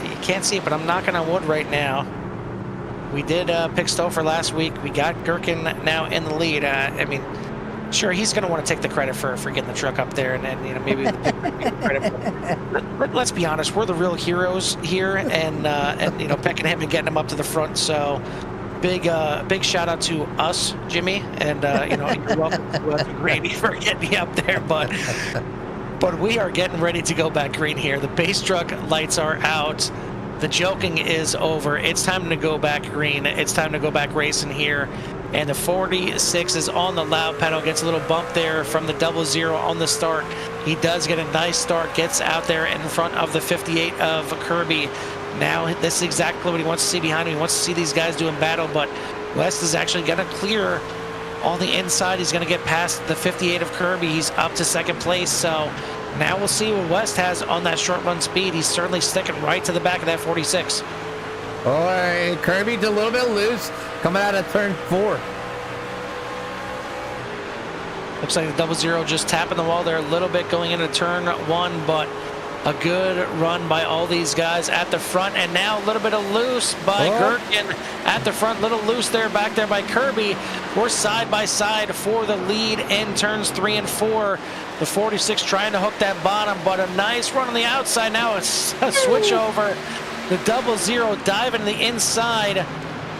you can't see it, but I'm knocking on wood right now. We did pick Stouffer last week. We got Gherkin now in the lead. I mean, sure, he's going to want to take the credit for getting the truck up there, and maybe the credit. But let's be honest, we're the real heroes here, and picking him and getting him up to the front. So big shout out to us, Jimmy, and you're welcome to Grady for getting me up there, but we are getting ready to go back green here. The base truck lights are out. The joking is over. It's time to go back green. It's time to go back racing here. And the 46 is on the loud pedal. Gets a little bump there from the 00 on the start. He does get a nice start. Gets out there in front of the 58 of Kirby. Now this is exactly what he wants to see behind him. He wants to see these guys doing battle, but West is actually going to clear on the inside. He's going to get past the 58 of Kirby. He's up to second place. So now we'll see what West has on that short run speed. He's certainly sticking right to the back of that 46. Oh, Kirby's a little bit loose coming out of turn 4. Looks like the 00 just tapping the wall there a little bit going into turn one, but a good run by all these guys at the front. And now a little bit of loose by Gherkin at the front. Little loose there, back there by Kirby. We're side by side for the lead in turns 3 and 4. The 46 trying to hook that bottom, but a nice run on the outside. Now it's a switch over. The 00 diving the inside.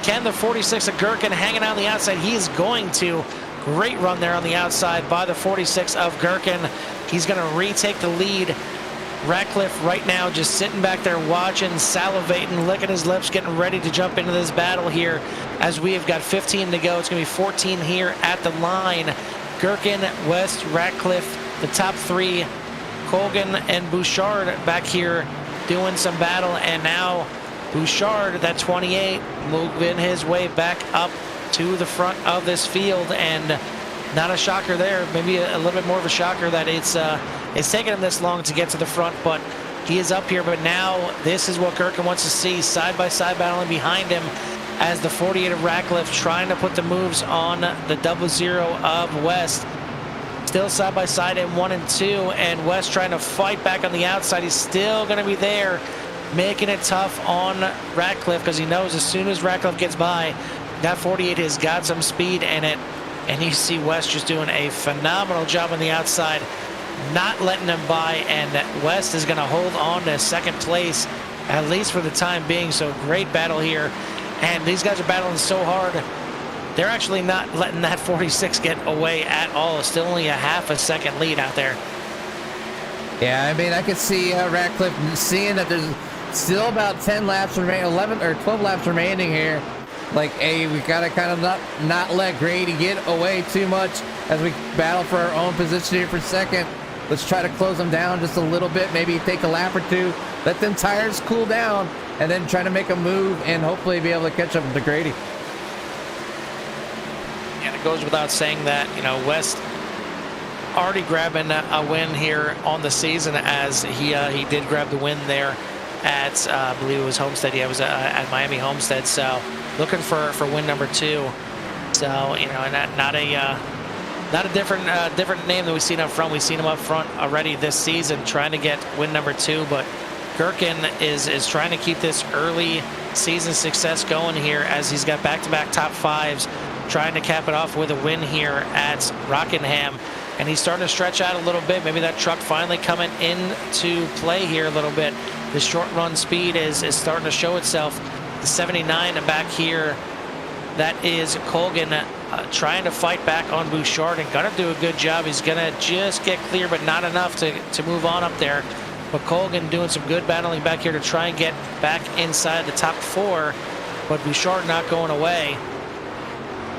Can the 46 of Gherkin hanging out on the outside? He is going to. Great run there on the outside by the 46 of Gherkin. He's going to retake the lead. Ratcliffe right now just sitting back there watching, salivating, licking his lips, getting ready to jump into this battle here as we have got 15 to go. It's going to be 14 here at the line. Gherkin, West, Ratcliffe, the top three. Colgan and Bouchard back here doing some battle. And now Bouchard, that 28, moving his way back up to the front of this field. And not a shocker there, maybe a little bit more of a shocker that it's taken him this long to get to the front, but he is up here. But now this is what Gherkin wants to see, side by side battling behind him as the 48 of Ratcliffe trying to put the moves on the 00 of West. Still side by side in 1 and 2, and West trying to fight back on the outside. He's still going to be there, making it tough on Ratcliffe because he knows as soon as Ratcliffe gets by, that 48 has got some speed in it. And you see West just doing a phenomenal job on the outside, not letting him by, and West is going to hold on to second place, at least for the time being. So great battle here, and these guys are battling so hard. They're actually not letting that 46 get away at all. It's still only a half a second lead out there. Yeah, I mean, I could see Ratcliffe seeing that there's still about 10 laps remaining, 11 or 12 laps remaining here. Like, hey, we gotta kind of not let Grady get away too much as we battle for our own position here for second. Let's try to close them down just a little bit, maybe take a lap or two, let them tires cool down, and then try to make a move and hopefully be able to catch up to Grady. And it goes without saying that, you know, West already grabbing a win here on the season, as he did grab the win there at I believe it was Homestead. Yeah, it was at Miami Homestead. So looking for win number 2. So, you know, not a different name that we've seen up front. We've seen him up front already this season trying to get win number 2, but Gherkin is trying to keep this early season success going here as he's got back-to-back top 5s, trying to cap it off with a win here at Rockingham. And he's starting to stretch out a little bit. Maybe that truck finally coming into play here a little bit. The short run speed is starting to show itself. The 79 back here, that is Colgan trying to fight back on Bouchard and gonna do a good job. He's gonna just get clear, but not enough to move on up there. But Colgan doing some good battling back here to try and get back inside the top 4, but Bouchard not going away.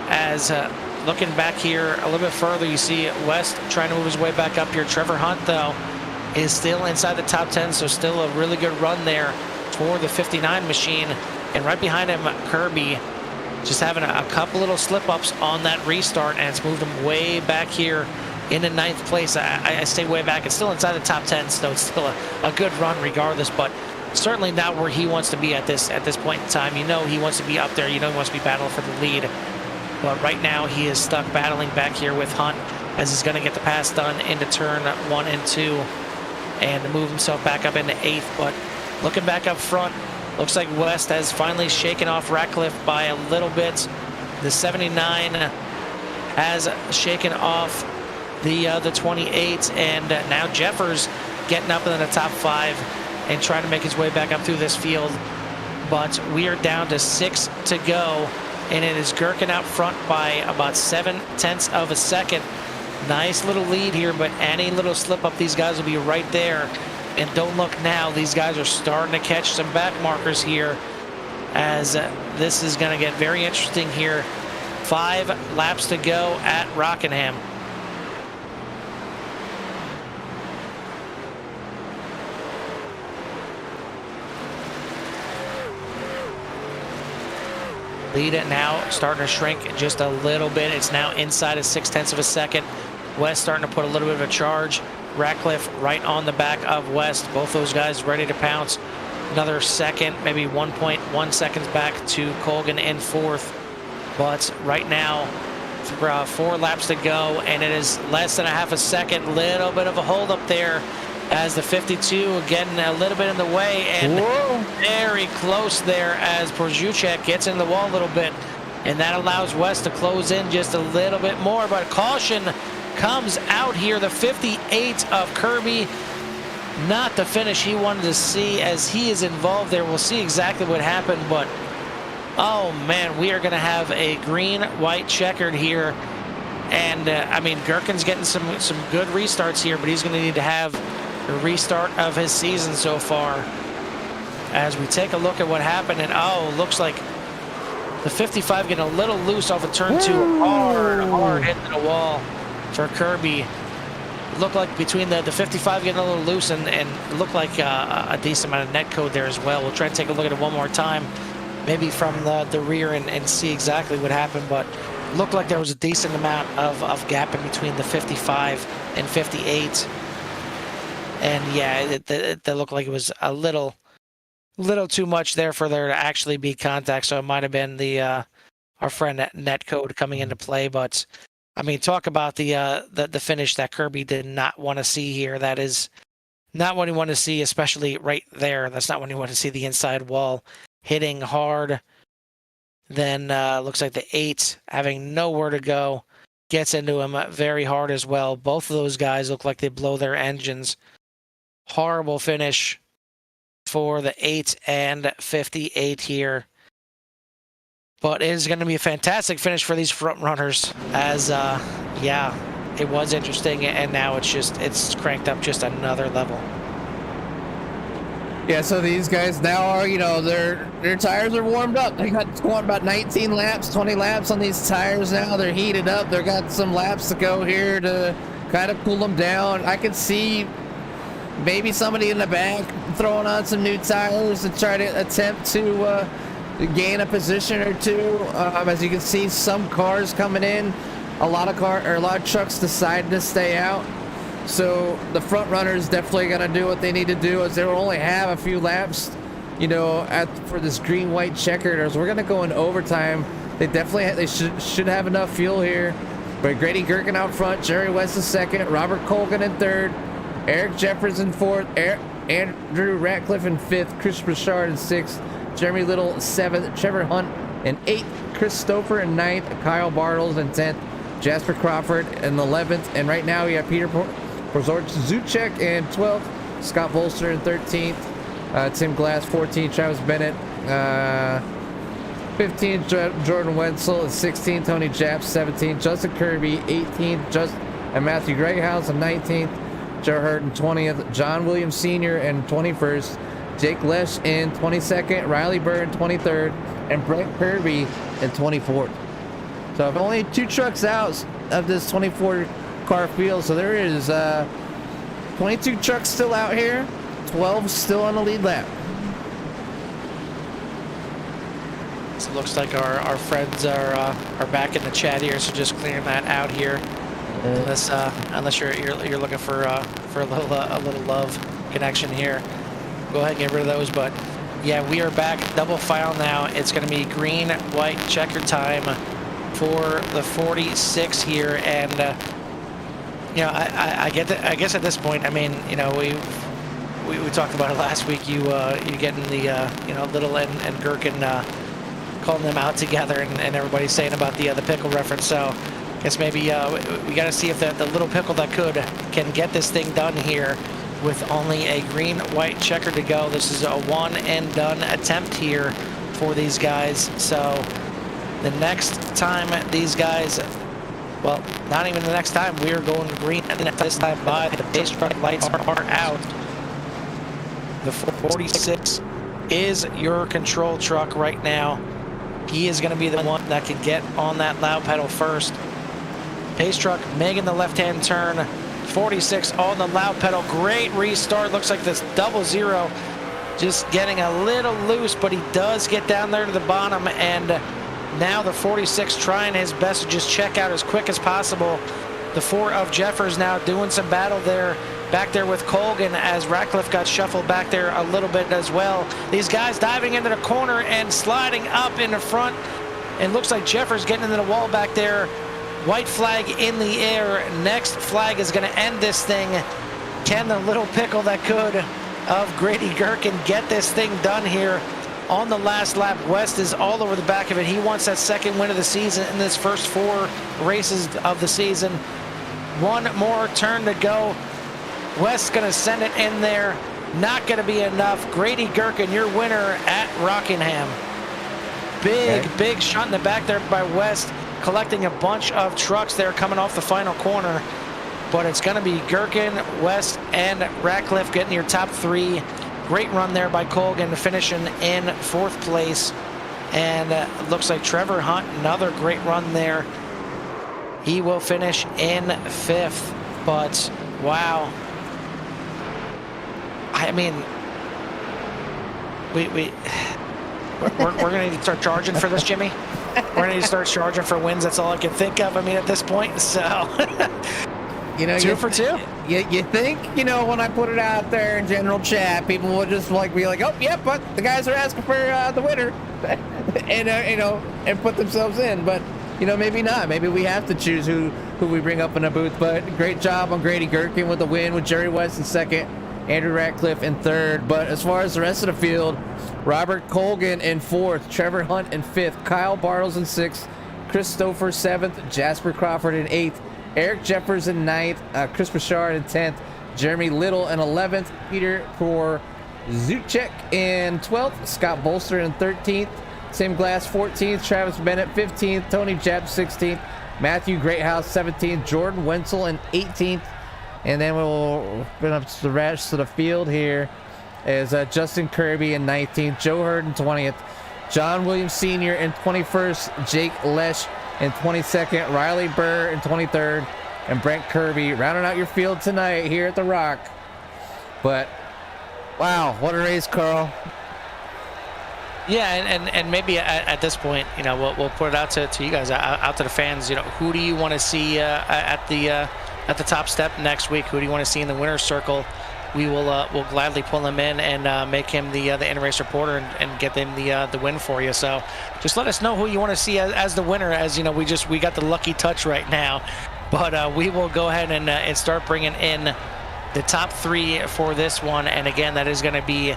As looking back here a little bit further, you see West trying to move his way back up here. Trevor Hunt, though, is still inside the top 10, so still a really good run there for the 59 machine. And right behind him, Kirby just having a couple little slip-ups on that restart, and it's moved him way back here into 9th place. I stay way back. It's still inside the top 10, so it's still a good run regardless, but certainly not where he wants to be at this point in time. You know he wants to be up there. You know he wants to be battling for the lead. But right now he is stuck battling back here with Hunt as he's going to get the pass done into turn 1 and 2 and move himself back up into 8th. But looking back up front, looks like West has finally shaken off Ratcliffe by a little bit. The 79 has shaken off the 28, and now Jeffers getting up in the top 5 and trying to make his way back up through this field. But we are down to 6 to go, and it is Gherkin out front by about 0.7 of a second. Nice little lead here, but any little slip up, these guys will be right there. And don't look now, these guys are starting to catch some back markers here, as this is going to get very interesting here. 5 laps to go at Rockingham. Lead it now starting to shrink just a little bit. It's now inside of 0.6 of a second. West starting to put a little bit of a charge. Ratcliffe right on the back of West. Both those guys ready to pounce. Another second, maybe 1.1 seconds back to Colgan in 4th. But right now, 4 laps to go, and it is less than a half a second. Little bit of a hold up there as the 52 getting a little bit in the way, and very close there as Porzuchek gets in the wall a little bit, and that allows West to close in just a little bit more. But caution comes out here. The 58 of Kirby, not the finish he wanted to see as he is involved there. We'll see exactly what happened, but oh man, we are going to have a green-white checkered here. And I mean, Gherkin's getting some good restarts here, but he's going to need to have the restart of his season so far. As we take a look at what happened, and oh, looks like the 55 getting a little loose off of turn 2. Hard hitting the wall for Kirby. It looked like between the 55 getting a little loose and it looked like a decent amount of net code there as well. We'll try to take a look at it one more time, maybe from the rear, and see exactly what happened, but it looked like there was a decent amount of gap in between the 55 and 58. And yeah, it looked like it was a little too much there for there to actually be contact. So it might have been the our friend Netcode coming into play. But I mean, talk about the finish that Kirby did not want to see here. That is not what he wanted to see, especially right there. That's not what he wanted to see. The inside wall hitting hard. Then looks like the 8 having nowhere to go gets into him very hard as well. Both of those guys look like they blow their engines. Horrible finish for the 8 and 58 here. But it is going to be a fantastic finish for these front runners as, yeah, it was interesting, and now it's cranked up just another level. Yeah, so these guys now are, you know, their tires are warmed up. They got going about 19 laps, 20 laps on these tires now. They're heated up. They've got some laps to go here to kind of cool them down. I can see maybe somebody in the back throwing on some new tires to try to attempt to gain a position or two. As you can see, some cars coming in, a lot of trucks decided to stay out. So the front runners definitely gonna do what they need to do, as they will only have a few laps, you know, for this green-white checkered. As we're gonna go in overtime, they definitely should have enough fuel here. But Grady Gherkin out front, Jerry West in second, Robert Colgan in third, Eric Jeffers in fourth, Andrew Ratcliffe in fifth, Chris Bouchard in sixth, Jeremy Little seventh, Trevor Hunt in eighth, Chris Stouffer in ninth, Kyle Bartles in 10th, Jasper Crawford in 11th, and right now we have Peter Porzuchek in 12th, Scott Volster in 13th, Tim Glass 14th, Travis Bennett 15th, Jordan Wenzel 16th, Tony Japs 17th, Justin Kirby 18th, and Matthew Greghouse in 19th, Joe Hurt in 20th, John Williams Sr. in 21st, Jake Lesh in 22nd, Riley Burr in 23rd, and Brent Kirby in 24th. So I've only 2 trucks out of this 24 car field, so there is 22 trucks still out here, 12 still on the lead lap. So it looks like our friends are back in the chat here, so just clearing that out here. Unless you're looking for a little love connection here, go ahead and get rid of those. But yeah, we are back double file now. It's going to be green, white, checkered time for the 46 here, and you know, I get that. I guess at this point, I mean, you know, we talked about it last week. You getting the you know, Little and Gherkin calling them out together, and everybody's saying about the pickle reference. So I guess maybe we got to see if the little pickle that can get this thing done here with only a green, white checker to go. This is a one and done attempt here for these guys. So the next time these guys, well, not even the next time, we are going green, and this time by the base truck lights are out. The 46 is your control truck right now. He is going to be the one that can get on that loud pedal first. Pace truck making the left-hand turn. 46 on the loud pedal. Great restart. Looks like this 00 just getting a little loose, but he does get down there to the bottom, and now the 46 trying his best to just check out as quick as possible. The 4 of Jeffers now doing some battle there, back there with Colgan, as Ratcliffe got shuffled back there a little bit as well. These guys diving into the corner and sliding up in the front. It looks like Jeffers getting into the wall back there. White flag in the air. Next flag is going to end this thing. Can the little pickle that could of Grady Gherkin get this thing done here on the last lap? West is all over the back of it. He wants that second win of the season in this first 4 races of the season. One more turn to go. West's going to send it in there. Not going to be enough. Grady Gherkin, your winner at Rockingham. Big shot in the back there by West, collecting a bunch of trucks there coming off the final corner. But it's going to be Gherkin, West, and Ratcliffe getting your top 3. Great run there by Colgan, finishing in 4th place. And it looks like Trevor Hunt, another great run there. He will finish in 5th. But wow. I mean, we're going to need to start charging for this, Jimmy. We're going to need to start charging for wins. That's all I can think of. I mean, at this point, so... You know, 2 for 2. You think, you know, when I put it out there in general chat, people will just like be like, oh, yeah, but the guys are asking for the winner, and you know, and put themselves in. But you know, maybe not. Maybe we have to choose who we bring up in the booth. But great job on Grady Gherkin with the win, with Jerry West in 2nd, Andrew Ratcliffe in 3rd. But as far as the rest of the field, Robert Colgan in 4th, Trevor Hunt in 5th, Kyle Bartles in 6th, Christopher 7th, Jasper Crawford in 8th. Eric Jeffers in 9th, Chris Bouchard in 10th, Jeremy Little in 11th, Peter Zuchek in 12th, Scott Bolster in 13th, Tim Glass 14th, Travis Bennett 15th, Tony Japp 16th, Matthew Greathouse 17th, Jordan Wenzel in 18th, and then we'll bring up the rest of the field here as Justin Kirby in 19th, Joe Hurd in 20th, John Williams Sr. in 21st, Jake Lesh in 22nd, Riley Burr in 23rd, and Brent Kirby rounding out your field tonight here at the Rock. But wow, what a race, Carl. Yeah, and maybe at this point, you know, we'll put it out to you guys, out to the fans. You know, who do you want to see at the top step next week? Who do you want to see in the winner's circle? We will we'll gladly pull him in and make him the in-race reporter and get them the win for you. So just let us know who you want to see as the winner. As you know, we got the lucky touch right now, but we will go ahead and start bringing in the top 3 for this one. And again, that is going to be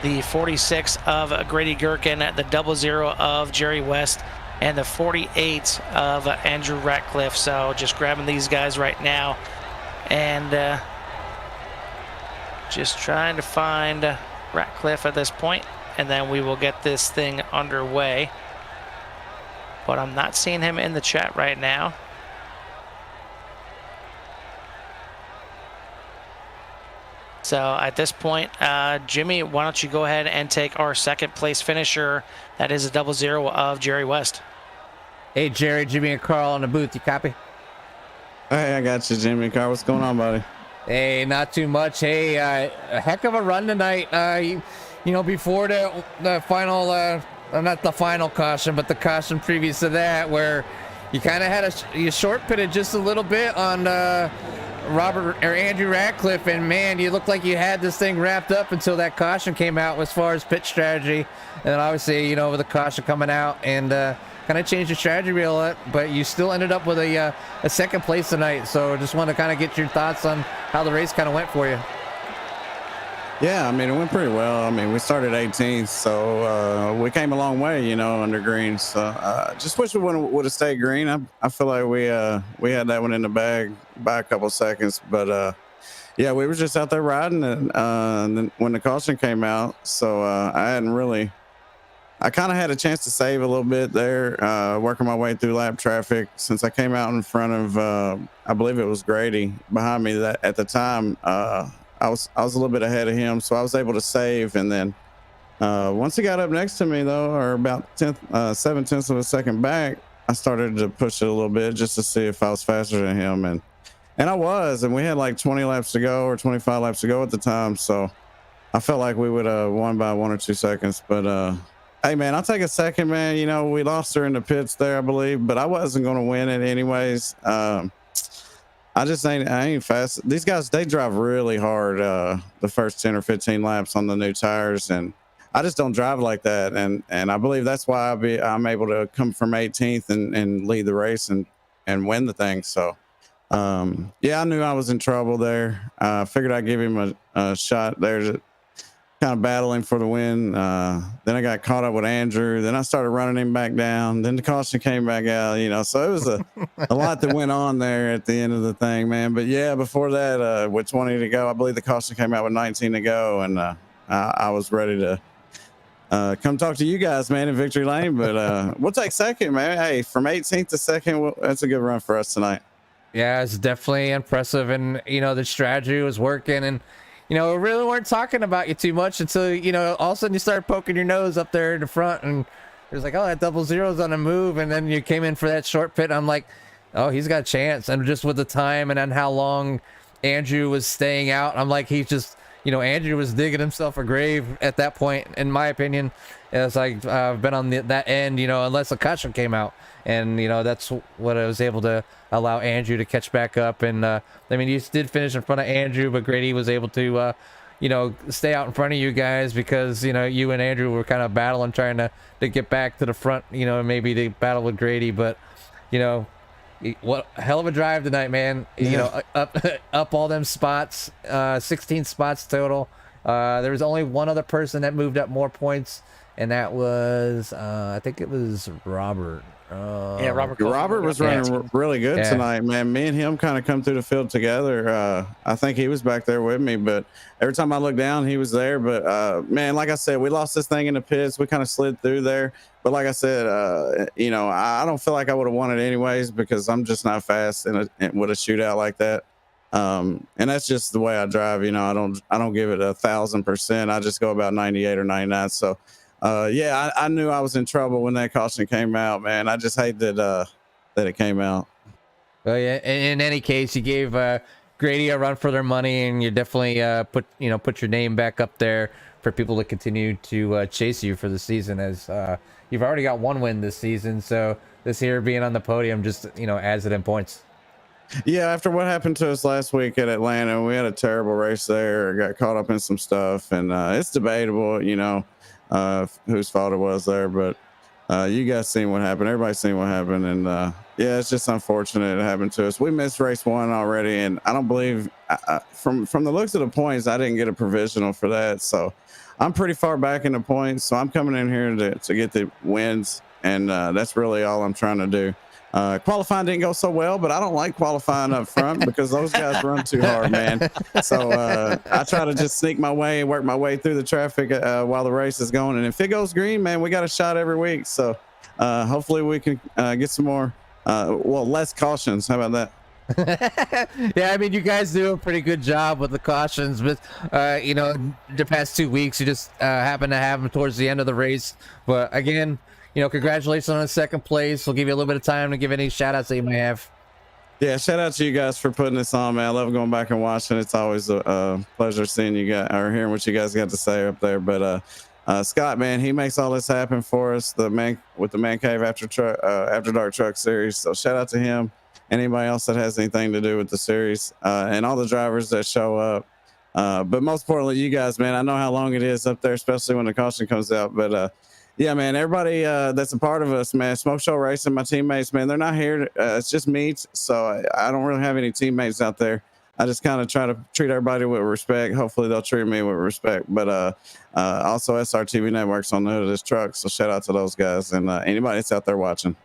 the 46 of Grady Gherkin, the 00 of Jerry West, and the 48 of Andrew Ratcliffe. So just grabbing these guys right now and just trying to find Ratcliffe at this point, and then we will get this thing underway. But I'm not seeing him in the chat right now. So at this point, Jimmy, why don't you go ahead and take our 2nd place finisher? That is a 00 of Jerry West. Hey, Jerry, Jimmy, and Carl on the booth. You copy? Hey, I got you, Jimmy and Carl. What's going on, buddy? Hey, not too much. Hey, a heck of a run tonight. You know, before the final, not the final caution, but the caution previous to that, where you kind of had you short pitted just a little bit on Robert or Andrew Ratcliffe, and man, you looked like you had this thing wrapped up until that caution came out as far as pitch strategy. And then obviously, you know, with the caution coming out and kind of changed your strategy a little, but you still ended up with a 2nd place tonight. So just want to kind of get your thoughts on how the race kind of went for you. Yeah, I mean, it went pretty well. I mean, we started 18th, so we came a long way, you know, under green. So just wish we would have stayed green. I feel like we had that one in the bag by a couple seconds, but yeah, we were just out there riding, and then when the caution came out, so I kind of had a chance to save a little bit there, working my way through lap traffic since I came out in front of, I believe it was Grady behind me that at the time. I was a little bit ahead of him, so I was able to save. And then once he got up next to me, though, or about 7/10 of a second back, I started to push it a little bit just to see if I was faster than him. And I was, and we had like 20 laps to go or 25 laps to go at the time. So I felt like we would have won by 1 or 2 seconds. But hey, man, I'll take a second, man. You know, we lost her in the pits there, I believe, but I wasn't going to win it anyways. I ain't fast. These guys, they drive really hard the first 10 or 15 laps on the new tires, and I just don't drive like that. And I believe that's why I'm able to come from 18th and lead the race and and win the thing. So yeah, I knew I was in trouble there. Figured I'd give him a shot there to kind of battling for the win. Then I got caught up with Andrew. Then I started running him back down. Then the caution came back out, you know, so it was a lot that went on there at the end of the thing, man. But yeah, before that, with 20 to go, I believe the caution came out with 19 to go. And I was ready to come talk to you guys, man, in victory lane. But we'll take second, man. Hey, from 18th to second, that's a good run for us tonight. Yeah, it's definitely impressive, and you know the strategy was working, and you know we really weren't talking about you too much until you know all of a sudden you started poking your nose up there in the front, and it was like, oh, that 00's on a move, and then you came in for that short pit. I'm like, oh, he's got a chance, and just with the time and then how long Andrew was staying out, I'm like, he's just, you know, Andrew was digging himself a grave at that point, in my opinion. It's like I've been on that end, you know, unless a caution came out, and you know that's what I was able to allow Andrew to catch back up. And I mean, you did finish in front of Andrew, but Grady was able to, you know, stay out in front of you guys because you know you and Andrew were kind of battling, trying to get back to the front, you know, maybe to battle with Grady. But you know, what hell of a drive tonight, man. Yeah. You know, up all them spots, 16 spots total. There was only one other person that moved up more points, and that was I think it was Robert. Yeah, Robert was running really good tonight, man. Me and him kind of come through the field together. I think he was back there with me, but every time I looked down, he was there. But man, like I said, we lost this thing in the pits. We kind of slid through there. But like I said, you know, I don't feel like I would have won it anyways because I'm just not fast with a shootout like that. And that's just the way I drive. You know, I don't give it 1,000%. I just go about 98 or 99. So. Yeah, I knew I was in trouble when that caution came out, man. I just hate that it came out. Well, yeah. In any case, you gave Grady a run for their money, and you definitely put your name back up there for people to continue to chase you for the season. As you've already got one win this season, so this here being on the podium just adds it in points. Yeah, after what happened to us last week at Atlanta, we had a terrible race there. Got caught up in some stuff, and it's debatable, whose fault it was there, but you guys seen what happened. Everybody's seen what happened, and yeah, it's just unfortunate it happened to us. We missed race 1 already, and I don't believe from the looks of the points, I didn't get a provisional for that, so I'm pretty far back in the points. So I'm coming in here to get the wins, and that's really all I'm trying to do. Qualifying didn't go so well, but I don't like qualifying up front because those guys run too hard, man. So I try to just sneak my way and work my way through the traffic while the race is going. And if it goes green, man, we got a shot every week. So hopefully we can get some more, less cautions. How about that? Yeah, I mean, you guys do a pretty good job with the cautions, but the past 2 weeks you just happen to have them towards the end of the race. But again, congratulations on the second place. We'll give you a little bit of time to give any shout outs that you may have. Yeah, shout out to you guys for putting this on, man. I love going back and watching. It's always a pleasure seeing you guys or hearing what you guys got to say up there. But Scott, man, he makes all this happen for us. The man cave after dark truck series. So shout out to him. Anybody else that has anything to do with the series and all the drivers that show up. But most importantly, you guys, man. I know how long it is up there, especially when the caution comes out. But yeah, man, everybody that's a part of us, man, Smoke Show Racing, my teammates, man, they're not here. It's just me. So I don't really have any teammates out there. I just kind of try to treat everybody with respect. Hopefully they'll treat me with respect. But also SRTV Network's on the hood of this truck. So shout out to those guys and anybody that's out there watching.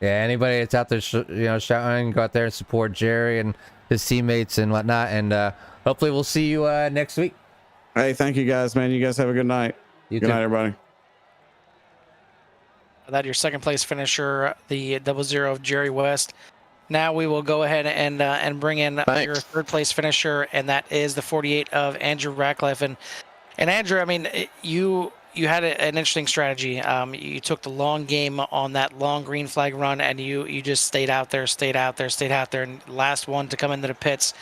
Yeah, anybody that's out there, shouting, go out there and support Jerry and his teammates and whatnot. And hopefully we'll see you next week. Hey, thank you guys, man. You guys have a good night. Good night, everybody. That your second place finisher, the 00 of Jerry West. Now we will go ahead and bring in your third place finisher, and that is the 48 of Andrew Ratcliffe. And Andrew, I mean, you had an interesting strategy. You took the long game on that long green flag run, and you just stayed out there, and last one to come into the pits.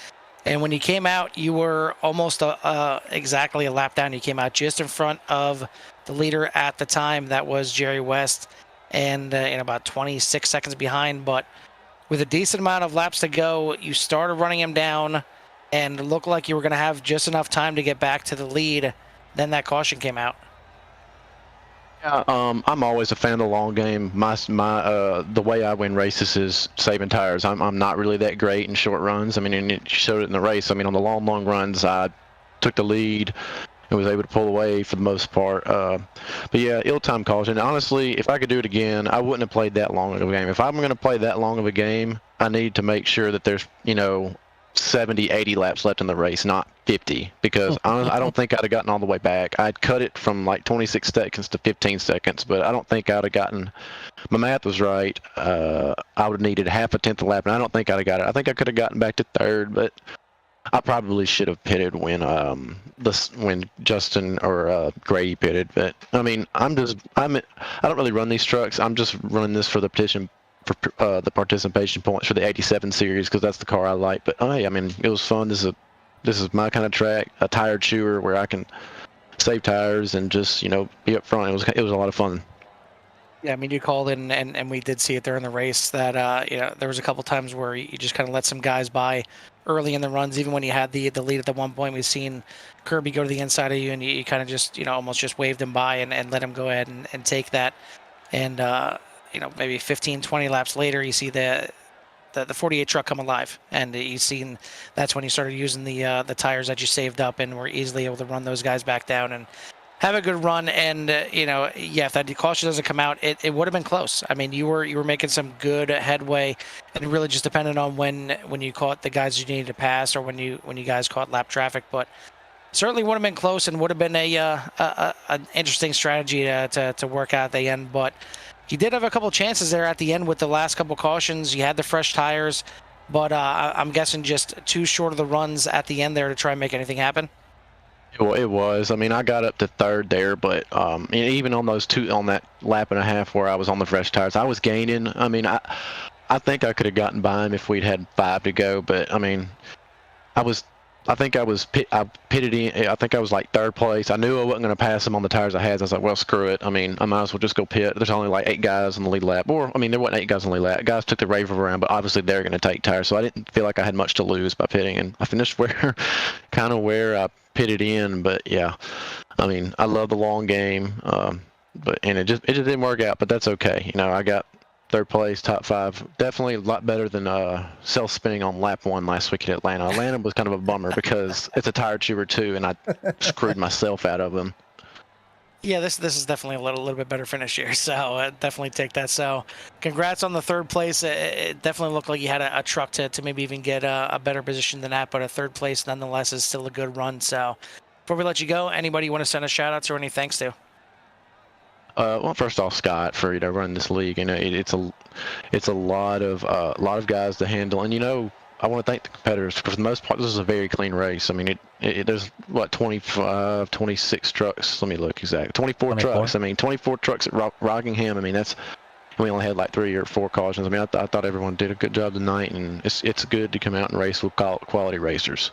And when you came out, you were almost exactly a lap down. You came out just in front of the leader at the time. That was Jerry West, and in about 26 seconds behind. But with a decent amount of laps to go, you started running him down and it looked like you were going to have just enough time to get back to the lead. Then that caution came out. Yeah, I'm always a fan of the long game. The way I win races is saving tires. I'm not really that great in short runs. I mean, and it showed it in the race. I mean, on the long runs, I took the lead and was able to pull away for the most part. But yeah, ill-timed caution. Honestly, if I could do it again, I wouldn't have played that long of a game. If I'm going to play that long of a game, I need to make sure that there's 70, 80 laps left in the race, not 50, because I don't think I'd have gotten all the way back. I'd cut it from like 26 seconds to 15 seconds, but I don't think I'd have gotten, my math was right. I would have needed half a tenth of a lap, and I don't think I'd have got it. I think I could have gotten back to third, but I probably should have pitted when Justin or Grady pitted. But I mean, I don't really run these trucks. I'm just running this for the the participation points for the 87 series because that's the car I like. But hey, I mean, it was fun. This is my kind of track, a tire chewer where I can save tires and just be up front. It was a lot of fun. Yeah, I mean, you called in, and we did see it there in the race that there was a couple times where you just kind of let some guys by early in the runs, even when you had the lead at the one point. We've seen Kirby go to the inside of you, and you kind of just almost just waved him by and let him go ahead and take that. And maybe 15, 20 laps later, you see the 48 truck come alive, and you've seen that's when you started using the tires that you saved up, and were easily able to run those guys back down and have a good run. And if that caution doesn't come out, it would have been close. I mean, you were making some good headway, and it really just depended on when you caught the guys you needed to pass, or when you guys caught lap traffic. But certainly would have been close, and would have been an interesting strategy to work out at the end. But you did have a couple chances there at the end with the last couple cautions. You had the fresh tires, but I'm guessing just too short of the runs at the end there to try and make anything happen. Well, it was. I mean, I got up to third there, but even on that lap and a half where I was on the fresh tires, I was gaining. I mean, I think I could have gotten by him if we'd had 5 to go, but I mean, I pitted in. I think I was like third place. I knew I wasn't going to pass him on the tires I had. So I was like, well, screw it. I mean, I might as well just go pit. There's only like 8 guys in the lead lap. Or, I mean, there wasn't 8 guys in the lead lap. Guys took the rave around, but obviously they're going to take tires. So I didn't feel like I had much to lose by pitting. And I finished where I pitted in. But yeah, I mean, I love the long game. It just didn't work out, but that's okay. I got third place, top 5. Definitely a lot better than self-spinning on lap 1 last week at Atlanta. Atlanta was kind of a bummer because it's a tire chewer too, and I screwed myself out of them. Yeah, this is definitely a little bit better finish here, so definitely take that. So congrats on the third place. It definitely looked like you had a truck to maybe even get a better position than that, but a third place nonetheless is still a good run. So before we let you go, anybody you want to send a shout out to or any thanks to? Well, first off, Scott, for running this league. It's a lot of guys to handle, and I want to thank the competitors because for the most part this is a very clean race. I mean, there's 25, 26 trucks. Let me look exactly. 24 trucks. I mean, 24 trucks at Rockingham. I mean, we only had like 3 or 4 cautions. I mean, I thought everyone did a good job tonight, and it's good to come out and race with quality racers.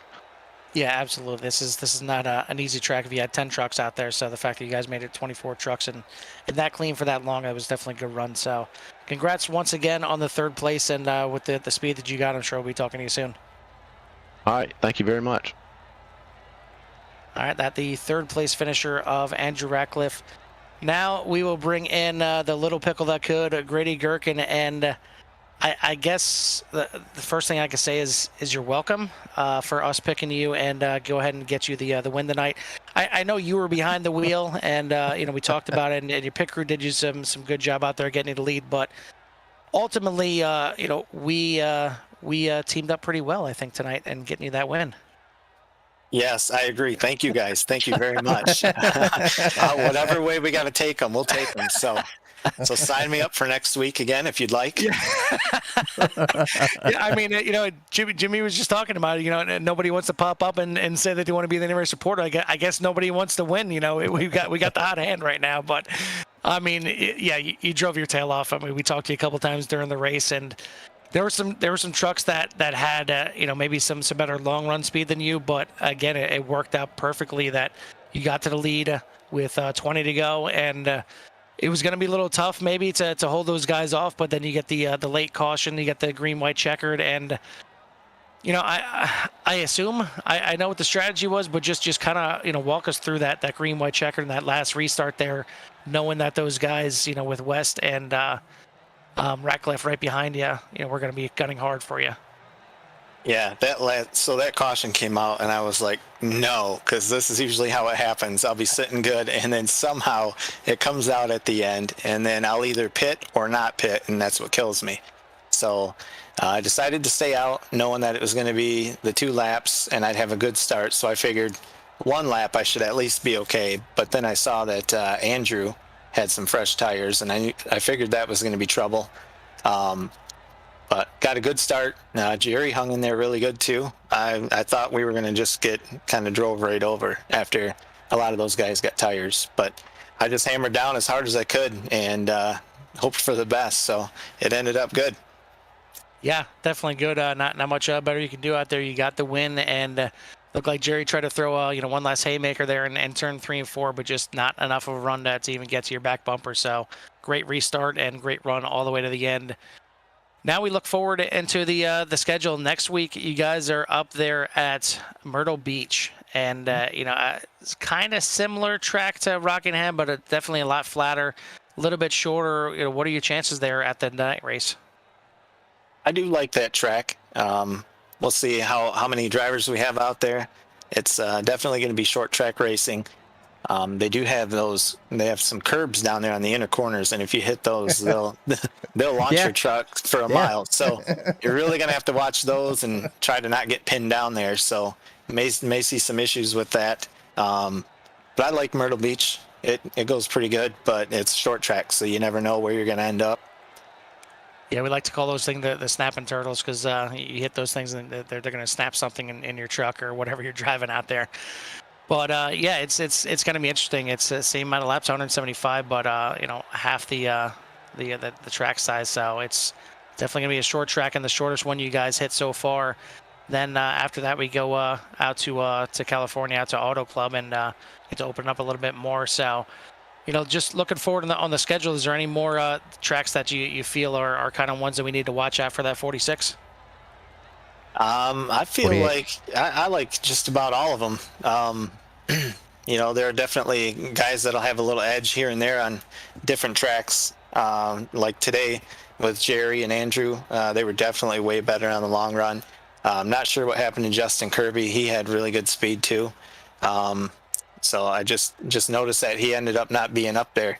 Yeah, absolutely. This is not an easy track if you had 10 trucks out there. So the fact that you guys made it 24 trucks and that clean for that long, it was definitely a good run. So congrats once again on the third place, and with the speed that you got, I'm sure we'll be talking to you soon. All right. Thank you very much. All right. That the third place finisher of Andrew Ratcliffe. Now we will bring in the little pickle that could, Grady Gherkin, and I guess the first thing I can say is you're welcome for us picking you and go ahead and get you the win tonight. I know you were behind the wheel, and we talked about it, and your pit crew did you some good job out there getting you the lead, but ultimately we teamed up pretty well, I think, tonight and getting you that win. Yes, I agree. Thank you, guys. Thank you very much. Whatever way we got to take them, we'll take them. So sign me up for next week again if you'd like. Yeah, I mean, Jimmy was just talking about it. Nobody wants to pop up and say that they want to be the neighborhood supporter. I guess nobody wants to win. We got the hot hand right now. But I mean, you drove your tail off. I mean, we talked to you a couple times during the race, and there were some trucks that had maybe some better long run speed than you. But again, it worked out perfectly that you got to the lead with 20 to go, and it was going to be a little tough maybe to hold those guys off, but then you get the late caution, you get the green, white checkered, and I assume I know what the strategy was, but just kind of walk us through that green white checker and that last restart there, knowing that those guys with West and Ratcliffe right behind you, we're going to be gunning hard for you. Yeah, so that caution came out, and I was like, no, because this is usually how it happens. I'll be sitting good, and then somehow it comes out at the end, and then I'll either pit or not pit, and that's what kills me. So I decided to stay out, knowing that it was going to be the 2 laps, and I'd have a good start. So I figured 1 lap I should at least be okay. But then I saw that Andrew had some fresh tires, and I figured that was going to be trouble. But got a good start. Jerry hung in there really good too. I thought we were going to just get kind of drove right over after a lot of those guys got tires. But I just hammered down as hard as I could and hoped for the best. So it ended up good. Yeah, definitely good. Not much better you can do out there. You got the win, and looked like Jerry tried to throw one last haymaker there and turn 3 and 4, but just not enough of a run to even get to your back bumper. So great restart and great run all the way to the end. Now we look forward into the schedule. Next week, you guys are up there at Myrtle Beach, and it's kind of similar track to Rockingham, but definitely a lot flatter, a little bit shorter. What are your chances there at the night race? I do like that track. We'll see how many drivers we have out there. It's definitely going to be short track racing. They do have they have some curbs down there on the inner corners, and if you hit those, they'll launch your truck for a mile. So you're really going to have to watch those and try to not get pinned down there. So may see some issues with that. But I like Myrtle Beach. It goes pretty good, but it's short track, so you never know where you're going to end up. Yeah, we like to call those things the snapping turtles, because you hit those things and they're going to snap something in your truck or whatever you're driving out there. But yeah, it's going to be interesting. It's the same amount of laps, 175, but half the track size. So it's definitely going to be a short track, and the shortest one you guys hit so far. Then after that, we go out to California, out to Auto Club, and get to open up a little bit more. So just looking forward on the schedule. Is there any more tracks that you feel are kind of ones that we need to watch out for that 46? I feel like I like just about all of them. There are definitely guys that'll have a little edge here and there on different tracks. Like today with Jerry and Andrew, they were definitely way better on the long run. I'm not sure what happened to Justin Kirby. He had really good speed too. So I just noticed that he ended up not being up there.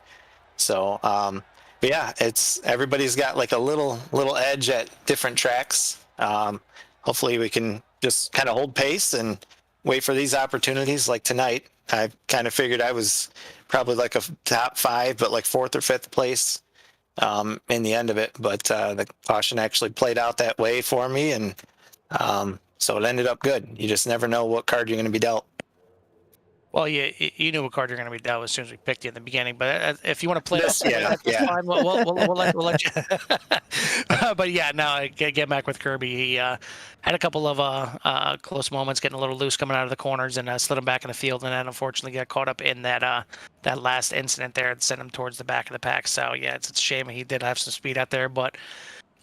So, but yeah, everybody's got like a little edge at different tracks. Hopefully we can just kind of hold pace and wait for these opportunities like tonight. I kind of figured I was probably like a top 5, but like 4th or 5th place in the end of it. But the caution actually played out that way for me, and so it ended up good. You just never know what card you're going to be dealt. Well, you knew what card you're going to be dealt as soon as we picked you in the beginning. But if you want to play Yes, that's fine. We'll let you. But yeah, no, get back with Kirby. He had a couple of close moments, getting a little loose coming out of the corners, and slid him back in the field, and then unfortunately got caught up in that last incident there and sent him towards the back of the pack. So yeah, it's a shame. He did have some speed out there, but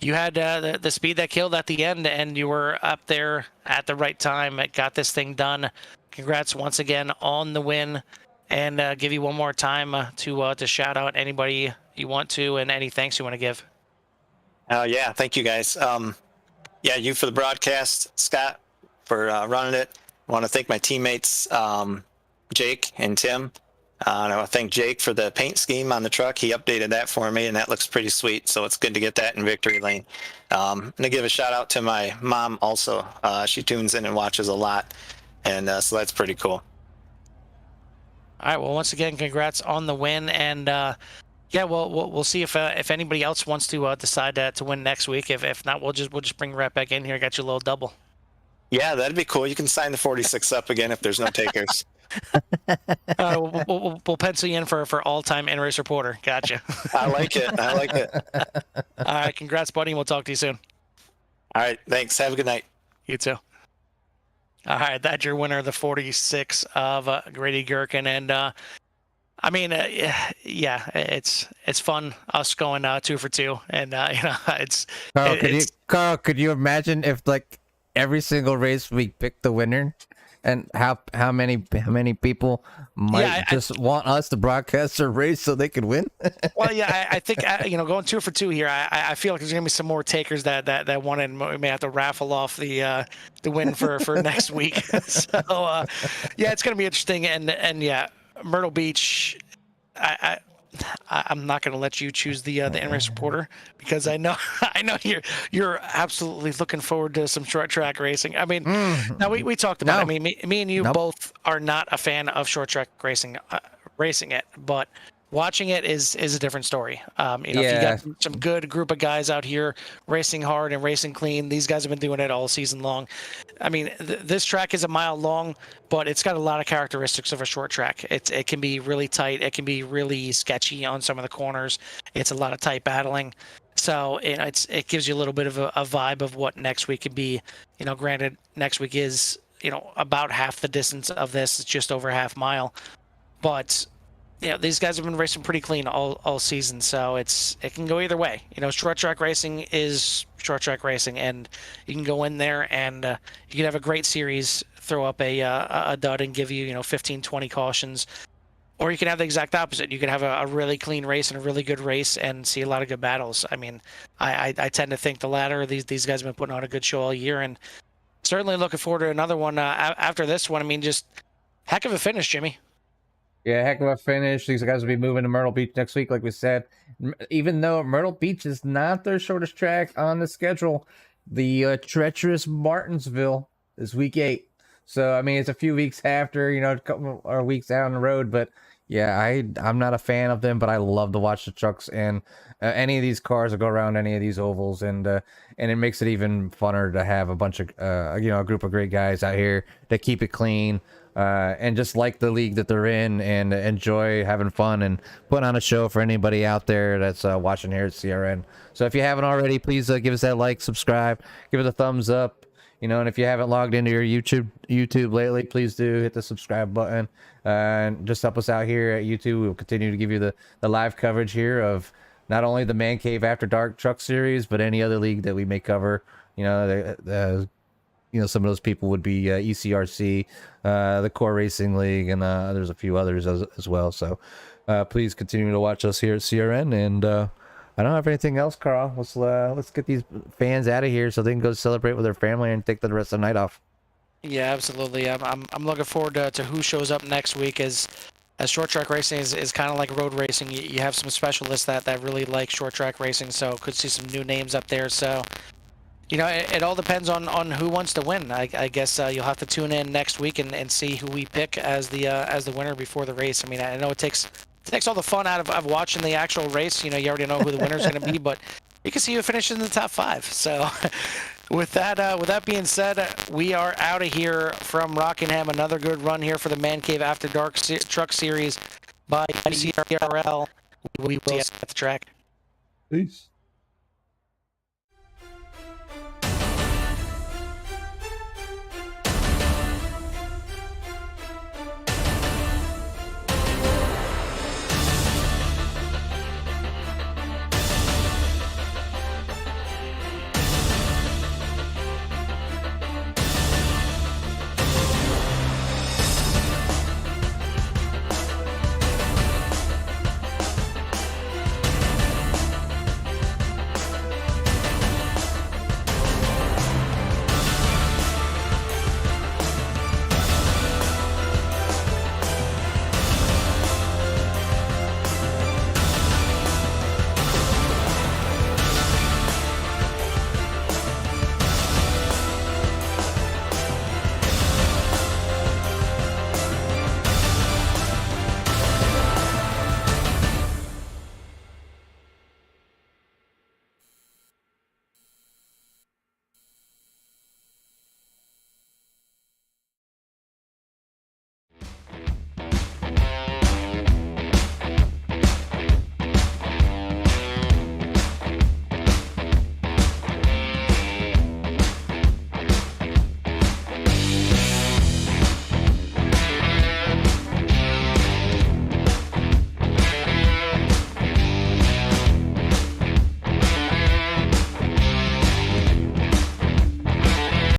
you had the speed that killed at the end, and you were up there at the right time. It got this thing done. Congrats once again on the win, and give you one more time to shout out anybody you want to and any thanks you want to give. Yeah, thank you guys. Yeah, you for the broadcast, Scott for running it. I want to thank my teammates, Jake and Tim. And I want to thank Jake for the paint scheme on the truck. He updated that for me, and that looks pretty sweet. So it's good to get that in victory lane. I'm going to give a shout out to my mom also. She tunes in and watches a lot. And so that's pretty cool. All right. Well, once again, congrats on the win. And yeah, we'll see if anybody else wants to decide to win next week. If not, we'll just bring Rhett back in here. Got you a little double. Yeah, that'd be cool. You can sign the 46 up again if there's no takers. We'll pencil you in for all-time in-race reporter. Gotcha. I like it. All right. Congrats, buddy. We'll talk to you soon. All right. Thanks. Have a good night. You too. All right, that's your winner, the 46 of Grady Gherkin, and I mean, yeah, it's fun us going 2 for 2, and it's. Carl, could you imagine if every single race we pick the winner, and how many people might just want us to broadcast their race so they can win? Well, yeah, I think going 2 for 2 here. I feel like there's gonna be some more takers that want it, and we may have to raffle off the win for next week. So yeah, it's gonna be interesting, and yeah, Myrtle Beach. I'm not going to let you choose the in-race reporter, because I know you're absolutely looking forward to some short track racing. I mean, now we talked about. I mean, me and you both are not a fan of short track racing, racing it, but watching it is a different story. If you got some good group of guys out here racing hard and racing clean, these guys have been doing it all season long. I mean, this track is a mile long, but it's got a lot of characteristics of a short track. It can be really tight. It can be really sketchy on some of the corners. It's a lot of tight battling. So it gives you a little bit of a vibe of what next week could be. Granted, next week is about half the distance of this. It's just over a half mile, but these guys have been racing pretty clean all season, so it can go either way. Short track racing is short track racing, and you can go in there and you can have a great series, throw up a dud and give you 15, 20 cautions, or you can have the exact opposite. You can have a really clean race and a really good race and see a lot of good battles. I mean, I tend to think the latter. These guys have been putting on a good show all year, and certainly looking forward to another one after this one. I mean, just heck of a finish, Jimmy. Yeah, heck of a finish. These guys will be moving to Myrtle Beach next week, like we said. Even though Myrtle Beach is not their shortest track on the schedule, the treacherous Martinsville is week 8. So, I mean, it's a few weeks after, a couple or weeks down the road. But, yeah, I'm not a fan of them, but I love to watch the trucks and any of these cars that go around any of these ovals. And it makes it even funner to have a bunch of, a group of great guys out here that keep it clean. And just like the league that they're in and enjoy having fun and put on a show for anybody out there that's watching here at CRN. So if you haven't already, please give us that like, subscribe, give it a thumbs up, and if you haven't logged into your YouTube lately, please do hit the subscribe button and just help us out here at YouTube. We'll continue to give you the live coverage here of not only the Man Cave After Dark Truck Series, but any other league that we may cover. Some of those people would be ECRC, the Core Racing League, and there's a few others as well. So please continue to watch us here at CRN. And I don't have anything else, Carl. Let's get these fans out of here so they can go celebrate with their family and take the rest of the night off. Yeah, absolutely. I'm looking forward to who shows up next week. As short track racing is kind of like road racing. You have some specialists that really like short track racing, so could see some new names up there. So it all depends on who wants to win. I guess you'll have to tune in next week and see who we pick as the winner before the race. I mean, I know it takes all the fun out of watching the actual race. You already know who the winner's going to be, but you can see who finishes in the top 5. So with that being said, we are out of here from Rockingham. Another good run here for the Man Cave After Dark Truck Series by UCRL. We will see you at the track. Peace.